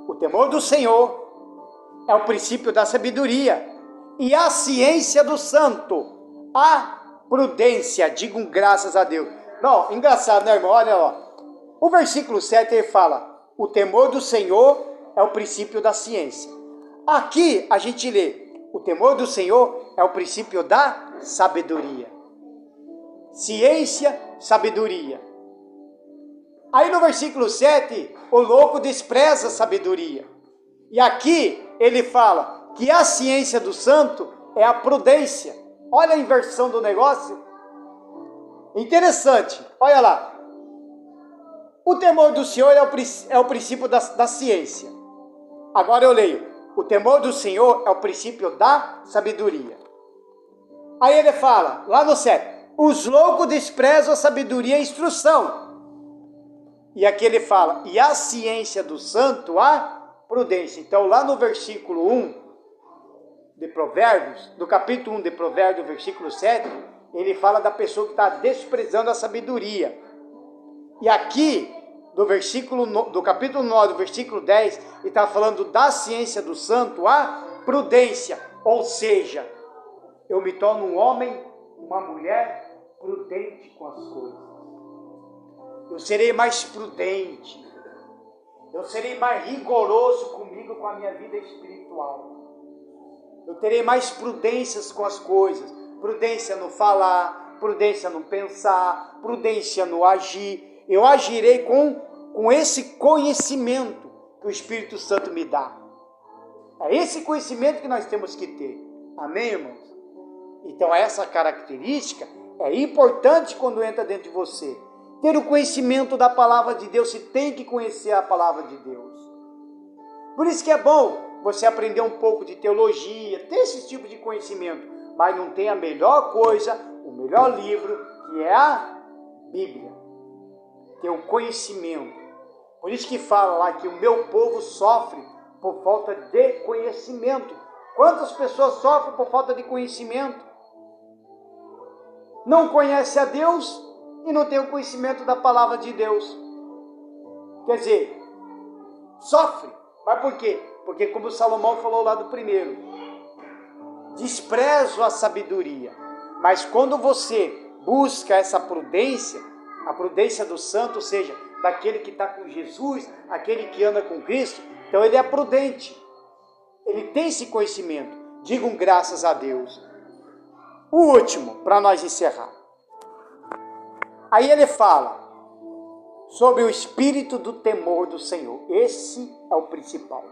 o temor do Senhor é o princípio da sabedoria e a ciência do santo, a prudência, digam graças a Deus. Não, engraçado, né, irmão? Olha lá. O versículo 7 ele fala, o temor do Senhor é o princípio da ciência. aqui a gente lê, o temor do Senhor é o princípio da sabedoria. Ciência, sabedoria. Aí no versículo 7, o louco despreza a sabedoria. E aqui ele fala que a ciência do santo é a prudência. Olha a inversão do negócio. Interessante, olha lá. O temor do Senhor é o princípio da ciência. Agora eu leio. O temor do Senhor é o princípio da sabedoria. Aí ele fala, lá no 7, os loucos desprezam a sabedoria e a instrução. E aqui ele fala, e a ciência do santo, a prudência. Então lá no versículo 1 de Provérbios, do capítulo 1 de Provérbios, versículo 7, ele fala da pessoa que está desprezando a sabedoria. E aqui, do capítulo 9, versículo 10, ele está falando da ciência do santo, a prudência. Ou seja, eu me torno um homem, uma mulher prudente com as coisas. Eu serei mais prudente. Eu serei mais rigoroso comigo, com a minha vida espiritual. Eu terei mais prudências com as coisas. Prudência no falar, prudência no pensar, prudência no agir. Eu agirei com esse conhecimento que o Espírito Santo me dá. É esse conhecimento que nós temos que ter. Amém, irmãos? Então essa característica é importante quando entra dentro de você. Ter o conhecimento da palavra de Deus, você tem que conhecer a palavra de Deus. Por isso que é bom você aprender um pouco de teologia, ter esse tipo de conhecimento. Mas não tem a melhor coisa, o melhor livro, que é a Bíblia. Ter o conhecimento. Por isso que fala lá que o meu povo sofre por falta de conhecimento. Quantas pessoas sofrem por falta de conhecimento? Não conhece a Deus e não tem o conhecimento da palavra de Deus. Quer dizer, sofre. Mas por quê? Porque como Salomão falou lá do primeiro, desprezo a sabedoria. Mas quando você busca essa prudência, a prudência do santo, ou seja, daquele que está com Jesus, aquele que anda com Cristo, então ele é prudente. Ele tem esse conhecimento. Digam graças a Deus. O último, para nós encerrar. Aí ele fala sobre o espírito do temor do Senhor. Esse é o principal.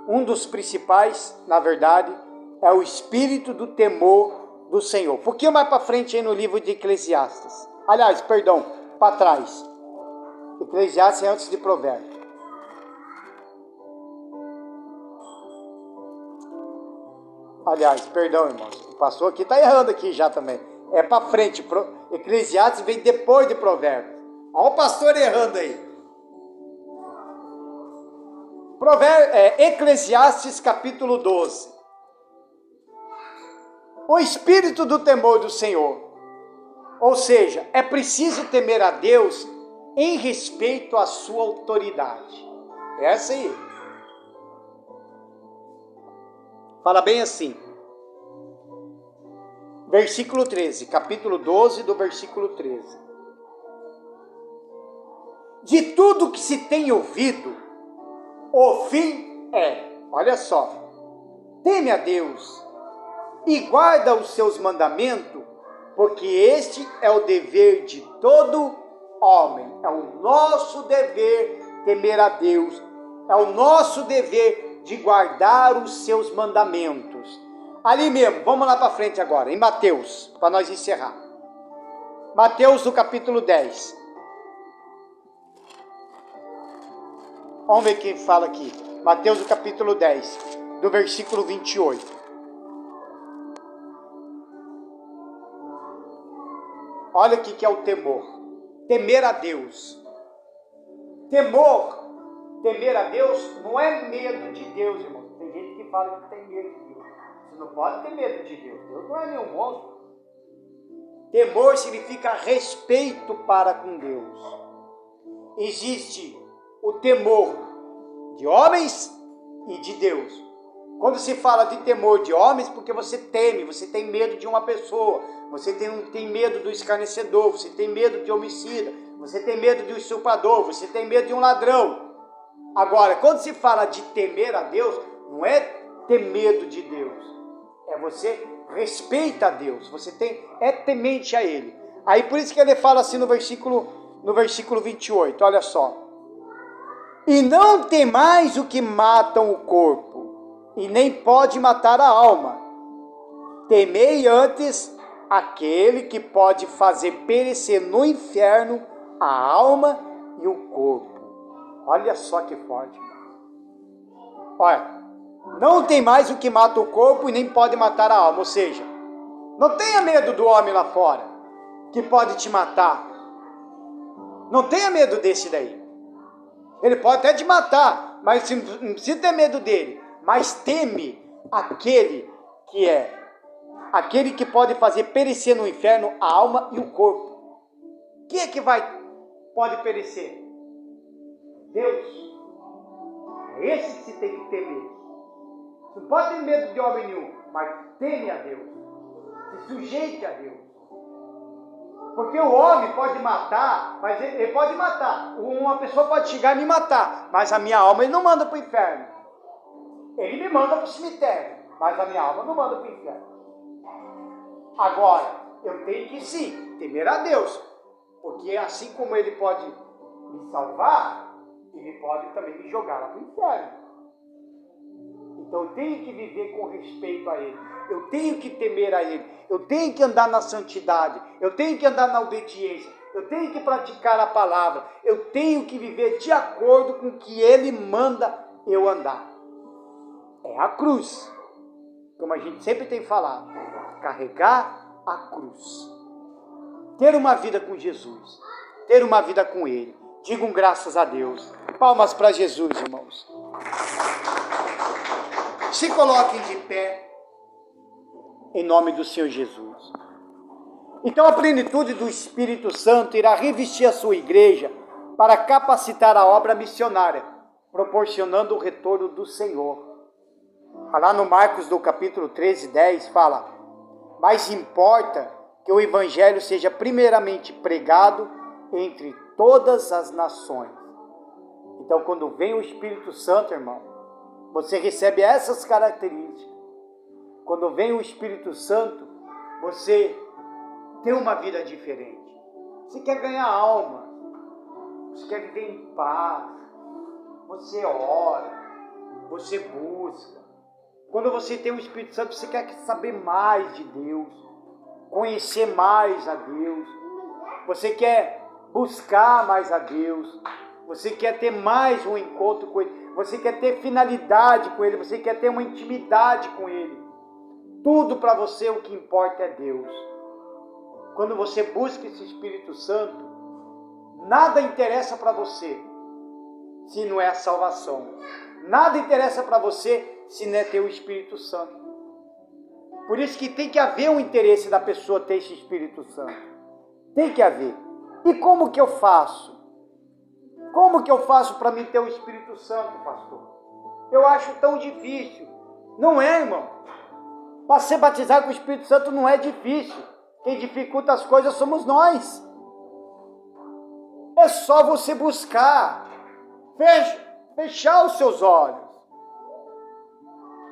Um dos principais, na verdade, é o espírito do temor do Senhor. Um pouquinho mais para frente aí no livro de Eclesiastes. Aliás, perdão, para trás. Eclesiastes é antes de Provérbios. Aliás, perdão, irmãos. O pastor aqui está errando aqui já também. É para frente. Eclesiastes vem depois de Provérbios. Olha o pastor errando aí. Eclesiastes capítulo 12. O espírito do temor do Senhor. Ou seja, é preciso temer a Deus em respeito à sua autoridade. É essa aí. Fala bem assim. Versículo 13, capítulo 12, do versículo 13. De tudo que se tem ouvido, o fim é, olha só, teme a Deus e guarda os seus mandamentos, porque este é o dever de todo homem. É o nosso dever temer a Deus, é o nosso dever de guardar os seus mandamentos. Ali mesmo, vamos lá para frente agora, em Mateus, para nós encerrar. Mateus, do capítulo 10. Vamos ver quem fala aqui. Mateus, do capítulo 10, do versículo 28. Olha o que é o temor. Temer a Deus. Temer a Deus não é medo de Deus, irmão. Tem gente que fala que tem medo de Deus. Você não pode ter medo de Deus. Deus não é nenhum monstro. Temor significa respeito para com Deus. Existe o temor de homens e de Deus. Quando se fala de temor de homens, porque você teme, você tem medo de uma pessoa, você tem medo do escarnecedor, você tem medo de homicida, você tem medo de um estuprador, você tem medo de um ladrão. Agora, quando se fala de temer a Deus, não é ter medo de Deus, é você respeita a Deus, você é temente a Ele. Aí por isso que ele fala assim no versículo 28, olha só. E não temais o que matam o corpo, e nem pode matar a alma. Temei antes aquele que pode fazer perecer no inferno a alma e o corpo. Olha só que forte. Olha, não tem mais o que mata o corpo e nem pode matar a alma. Ou seja, não tenha medo do homem lá fora, que pode te matar. Não tenha medo desse daí. Ele pode até te matar, mas não precisa ter medo dele. Mas teme aquele que pode fazer perecer no inferno a alma e o corpo. Quem é que pode perecer? Deus. É esse que se tem que temer. Você não pode ter medo de homem nenhum, mas teme a Deus. Se sujeite a Deus. Porque o homem pode matar, mas ele pode matar. Uma pessoa pode chegar e me matar, mas a minha alma ele não manda para o inferno. Ele me manda para o cemitério, mas a minha alma não manda para o inferno. Agora, eu tenho que sim temer a Deus, porque assim como Ele pode me salvar, Ele pode também me jogar lá para o inferno. Então eu tenho que viver com respeito a Ele, eu tenho que temer a Ele, eu tenho que andar na santidade, eu tenho que andar na obediência, eu tenho que praticar a palavra, eu tenho que viver de acordo com o que Ele manda eu andar. É a cruz, como a gente sempre tem falado, carregar a cruz, ter uma vida com Jesus, ter uma vida com Ele. Digam graças a Deus. Palmas para Jesus, irmãos. Se coloquem de pé, em nome do Senhor Jesus. Então a plenitude do Espírito Santo irá revestir a sua igreja para capacitar a obra missionária, proporcionando o retorno do Senhor. Lá no Marcos, do capítulo 13, 10, fala: mas importa que o Evangelho seja primeiramente pregado entre todas as nações. Então, quando vem o Espírito Santo, irmão, você recebe essas características. Quando vem o Espírito Santo, você tem uma vida diferente. Você quer ganhar alma, você quer viver em paz, você ora, você busca. Quando você tem o Espírito Santo, você quer saber mais de Deus, conhecer mais a Deus, você quer buscar mais a Deus, você quer ter mais um encontro com Ele, você quer ter finalidade com Ele, você quer ter uma intimidade com Ele. Tudo para você o que importa é Deus. Quando você busca esse Espírito Santo, nada interessa para você se não é a salvação. Nada interessa para você se não é ter o Espírito Santo. Por isso que tem que haver um interesse da pessoa ter esse Espírito Santo. Tem que haver. E como que eu faço? Como que eu faço para mim ter o Espírito Santo, pastor? Eu acho tão difícil. Não é, irmão. Para ser batizado com o Espírito Santo não é difícil. Quem dificulta as coisas somos nós. É só você buscar. Fechar os seus olhos.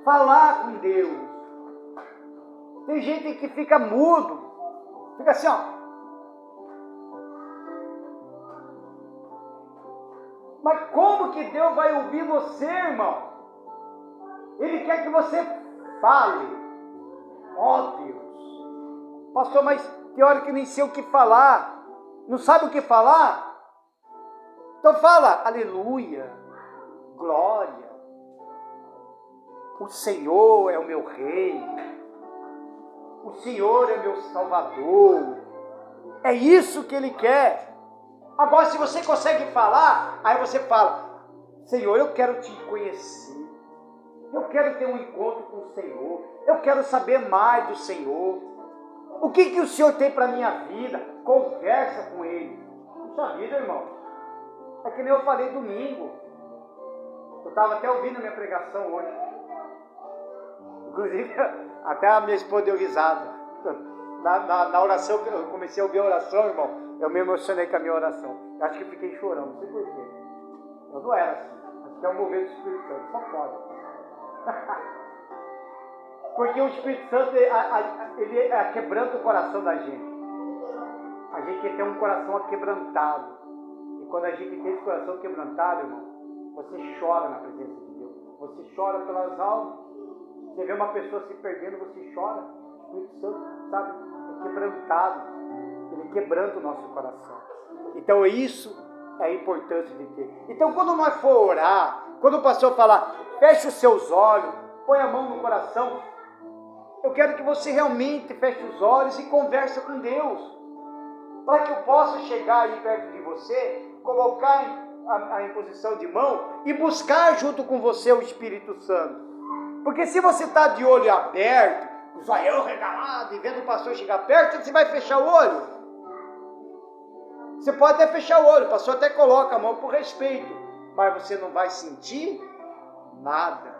Falar com Deus. Tem gente que fica mudo. Fica assim, ó. Mas como que Deus vai ouvir você, irmão? Ele quer que você fale. Ó Deus. Pastor, mas tem hora que nem sei o que falar. Não sabe o que falar? Então fala, aleluia, glória. O Senhor é o meu Rei. O Senhor é meu Salvador. É isso que Ele quer. Agora, se você consegue falar, aí você fala: Senhor, eu quero te conhecer. Eu quero ter um encontro com o Senhor. Eu quero saber mais do Senhor. O que o Senhor tem para a minha vida? Conversa com Ele. Puxa vida, irmão. É que nem eu falei domingo. Eu estava até ouvindo a minha pregação hoje. Inclusive, até a minha esposa deu risada. Na oração, eu comecei a ouvir a oração, irmão. Eu me emocionei com a minha oração. Eu acho que fiquei chorando, não sei porquê. Eu não era assim, mas que é o mover do Espírito Santo. Só pode. Porque o Espírito Santo, ele quebranta o coração da gente. A gente quer ter um coração aquebrantado. E quando a gente tem esse coração quebrantado, irmão, você chora na presença de Deus. Você chora pelas almas. Você vê uma pessoa se perdendo, você chora. O Espírito Santo, sabe, é quebrantado. Ele quebranta o nosso coração. Então isso é a importância de ter. Então quando nós for orar, quando o pastor falar, feche os seus olhos, põe a mão no coração, eu quero que você realmente feche os olhos e converse com Deus. Para que eu possa chegar aí perto de você, colocar a imposição de mão e buscar junto com você o Espírito Santo. Porque se você está de olho aberto, o zoião regalado e vendo o pastor chegar perto, você vai fechar o olho. Você pode até fechar o olho, o pastor até coloca a mão por respeito, mas você não vai sentir nada.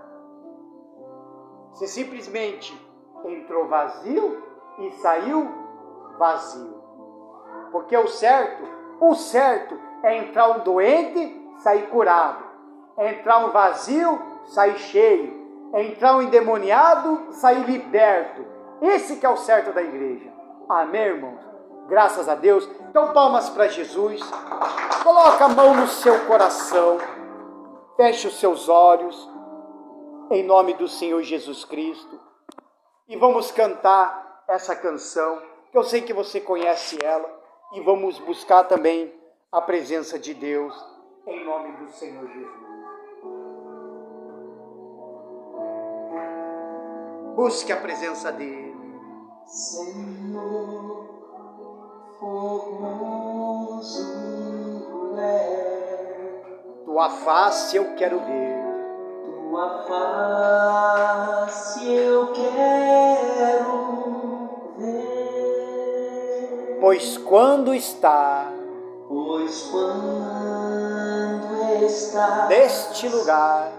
Você simplesmente entrou vazio e saiu vazio. Porque o certo é entrar um doente, sair curado. É entrar um vazio, sair cheio. É entrar um endemoniado, sair liberto. Esse que é o certo da igreja. Amém, irmãos? Graças a Deus. Então, palmas para Jesus. Coloca a mão no seu coração. Feche os seus olhos. Em nome do Senhor Jesus Cristo. E vamos cantar essa canção, que eu sei que você conhece ela. E vamos buscar também a presença de Deus. Em nome do Senhor Jesus. Busque a presença dele. Senhor, formoso é, Tua face eu quero ver. tua face eu quero ver. Pois quando está neste lugar,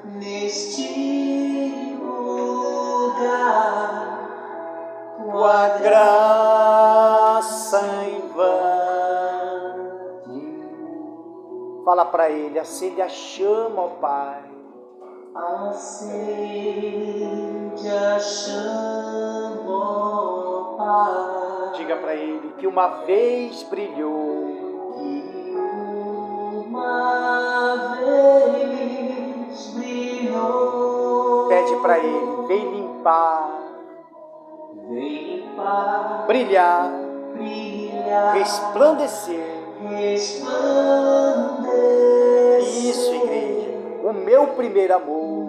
tua graça invade. Fala para ele, acende a chama, ó Pai. Acende a chama, ó Pai, Diga para ele que uma vez brilhou. que uma vez brilhou. Pede para ele, vem limpar, brilhar, resplandecer. Isso, igreja, o meu primeiro amor.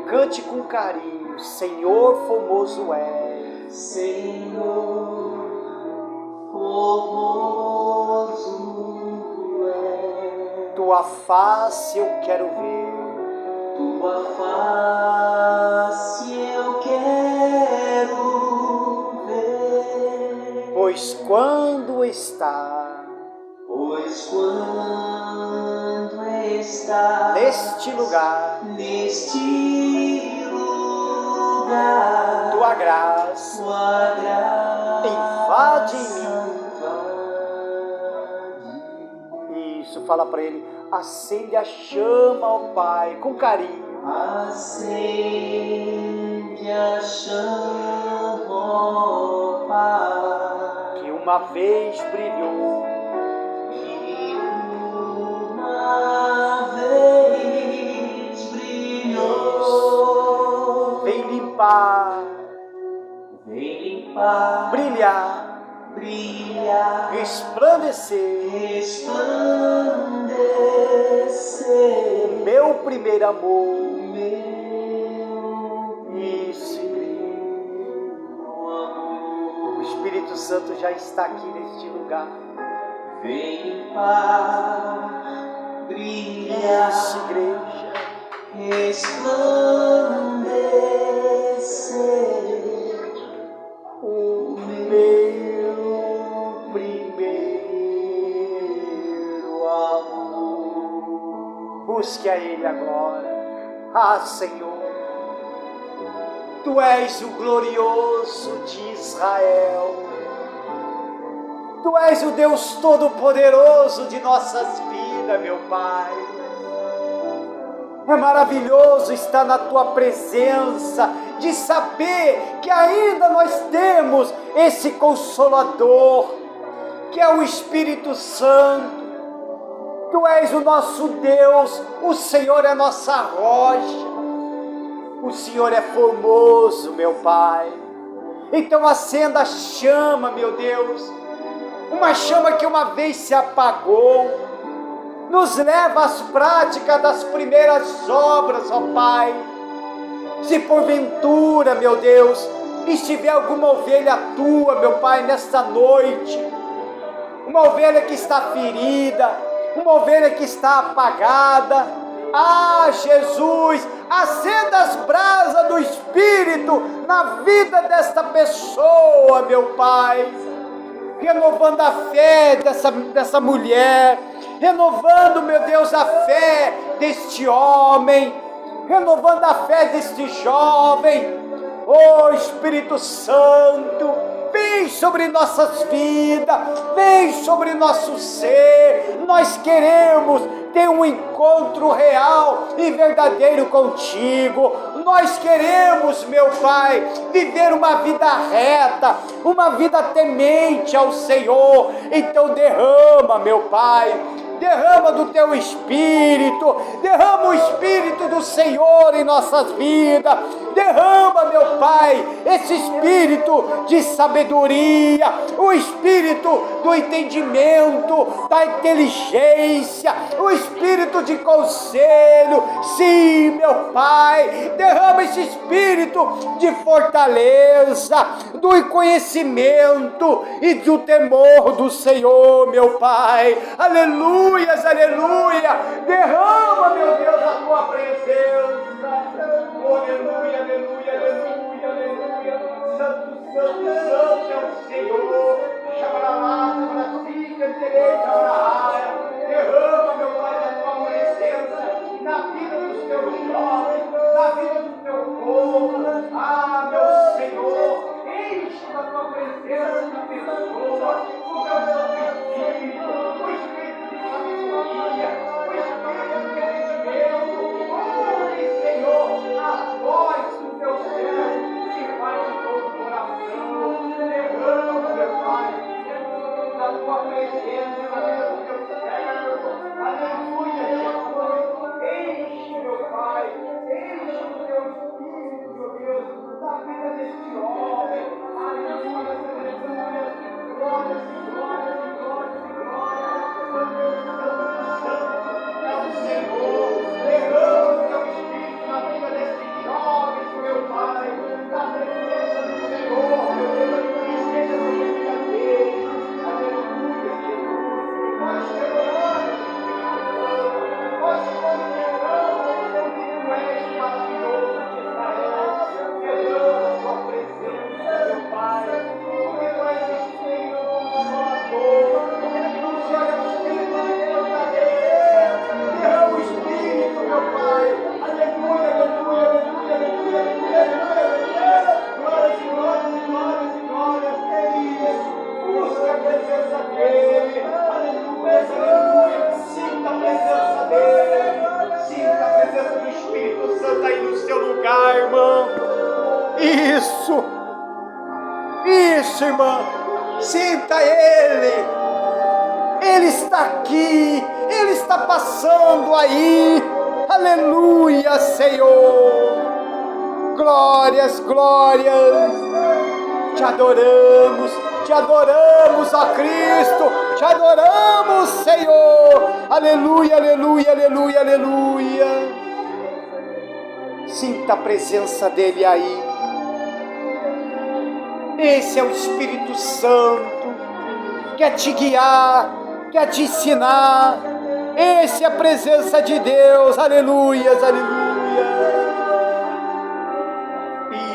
Cante com carinho, Senhor formoso é. Senhor, formoso é, Tua face eu quero ver. tua face eu quero ver. Pois quando está neste lugar, tua graça invade em mim. Isso, fala para ele, acende a chama, ó Pai, com carinho. Acende a chama, ó Pai, Que uma vez brilhou. que uma vez brilhou. Vem limpar, brilhar, resplandecer. O meu primeiro amor. Isso, o Espírito Santo já está aqui neste lugar. Vem limpar, brilhar, Isso, igreja. resplandecer. O meu primeiro amor. Busque a Ele agora. Ah, Senhor, Tu és o glorioso de Israel. Tu és o Deus Todo-Poderoso de nossas vidas, meu Pai. É maravilhoso estar na Tua presença, de saber que ainda nós temos esse Consolador, que é o Espírito Santo. Tu és o nosso Deus, o Senhor é nossa rocha, o Senhor é formoso, meu Pai. Então acenda a chama, meu Deus, uma chama que uma vez se apagou. Nos leva às práticas das primeiras obras, ó Pai. Se porventura, meu Deus, estiver alguma ovelha Tua, meu Pai, nesta noite, uma ovelha que está ferida, uma ovelha que está apagada, Jesus, acenda as brasas do Espírito na vida desta pessoa, meu Pai, renovando a fé dessa mulher, renovando, meu Deus, a fé deste homem, renovando a fé deste jovem. Espírito Santo, vem sobre nossas vidas, vem sobre nosso ser. Nós queremos ter um encontro real e verdadeiro contigo. Nós queremos, meu Pai, viver uma vida reta, uma vida temente ao Senhor. Então derrama, meu Pai, derrama do Teu Espírito, derrama o Espírito do Senhor em nossas vidas, derrama, meu Pai, esse Espírito de sabedoria, o Espírito do entendimento, da inteligência, o Espírito de conselho. Sim, meu Pai, derrama esse Espírito de fortaleza, do conhecimento e do temor do Senhor, meu Pai. Aleluias, aleluia. Derrama, meu Deus, a Tua presença. Aleluia, aleluia, aleluia, aleluia. Santo, santo, santo é o Senhor. Chamará, chamará, derrama, meu Pai, a Tua presença na vida dos Teus jovens, na vida do Teu povo. Meu Senhor, enche a Tua presença na pessoa, o Teu Santo Espírito, o Espírito de sabedoria, o Espírito de entendimento. Ouve, Senhor, a voz do Teu servo que faz de todo o coração. Derrama, meu Pai, da Tua presença na vida do Teu servo. Aleluia, Jesus. Enche, meu Pai, enche o Teu Espírito, meu Deus, da vida deste homem. Aleluia, aleluia. Glórias, glórias, glórias, glórias. Santo é o Senhor. Derrama o Teu Espírito na vida destes jovens, meu Pai. Na presença do Senhor, meu Deus, que esteja sobre a vida deles. Aleluia, Jesus. Nós te adoramos, nós te glorificamos, porque Tu és maravilhoso de Israel. Derrama a Tua presença, meu Pai, porque Tu és Espírito Consolador, porque Tu, Senhor, é o Espírito verdadeiro. Derrama o Espírito, meu Pai. Aleluia, aleluia, aleluia, aleluia, aleluia, aleluia. Glórias e glórias e glórias e glórias. É isso. Busca a presença dEle. Aleluia, aleluia. Sinta a presença dEle. Sinta a presença do Espírito Santo aí no seu lugar, irmão. Isso, irmão. Sinta Ele. Ele está aqui. Ele está passando aí. Aleluia, Senhor. Glórias, glórias. Te adoramos, ó Cristo. Te adoramos, Senhor. Aleluia, aleluia, aleluia, aleluia. Sinta a presença dEle aí. Esse é o Espírito Santo, quer te guiar, quer te ensinar. Essa é a presença de Deus. Aleluias, aleluia.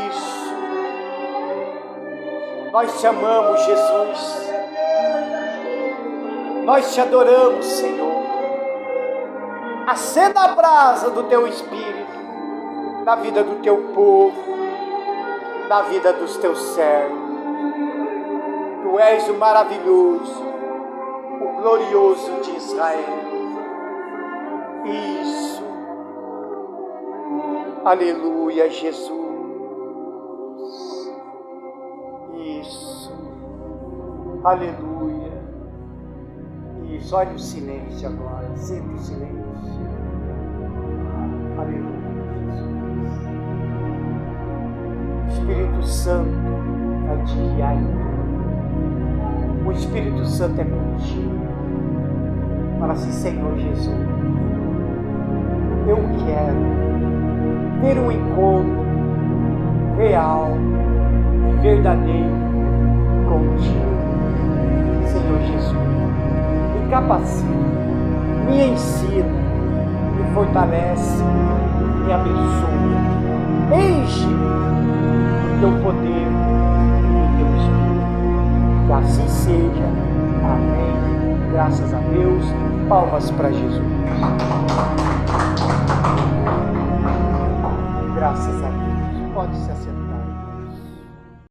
Isso. Nós te amamos, Jesus. Nós te adoramos, Senhor. Acenda a brasa do Teu Espírito na vida do Teu povo, na vida dos Teus servos. Tu Tu és o maravilhoso, o glorioso de Israel. Isso. Aleluia, Jesus. Isso. Aleluia. Isso. Olha o silêncio agora. Sinta o silêncio. Aleluia, Jesus. O Espírito Santo vai te guiar em tudo. O Espírito Santo é contigo. Fala assim: Senhor Jesus, eu quero ter um encontro real e verdadeiro contigo. Senhor Jesus, me capacita, me ensina, me fortalece, me abençoa. Enche-me do teu poder e do teu Espírito. Que assim seja. Amém. Graças a Deus. Palmas para Jesus. Graças a Deus. Pode se assentar.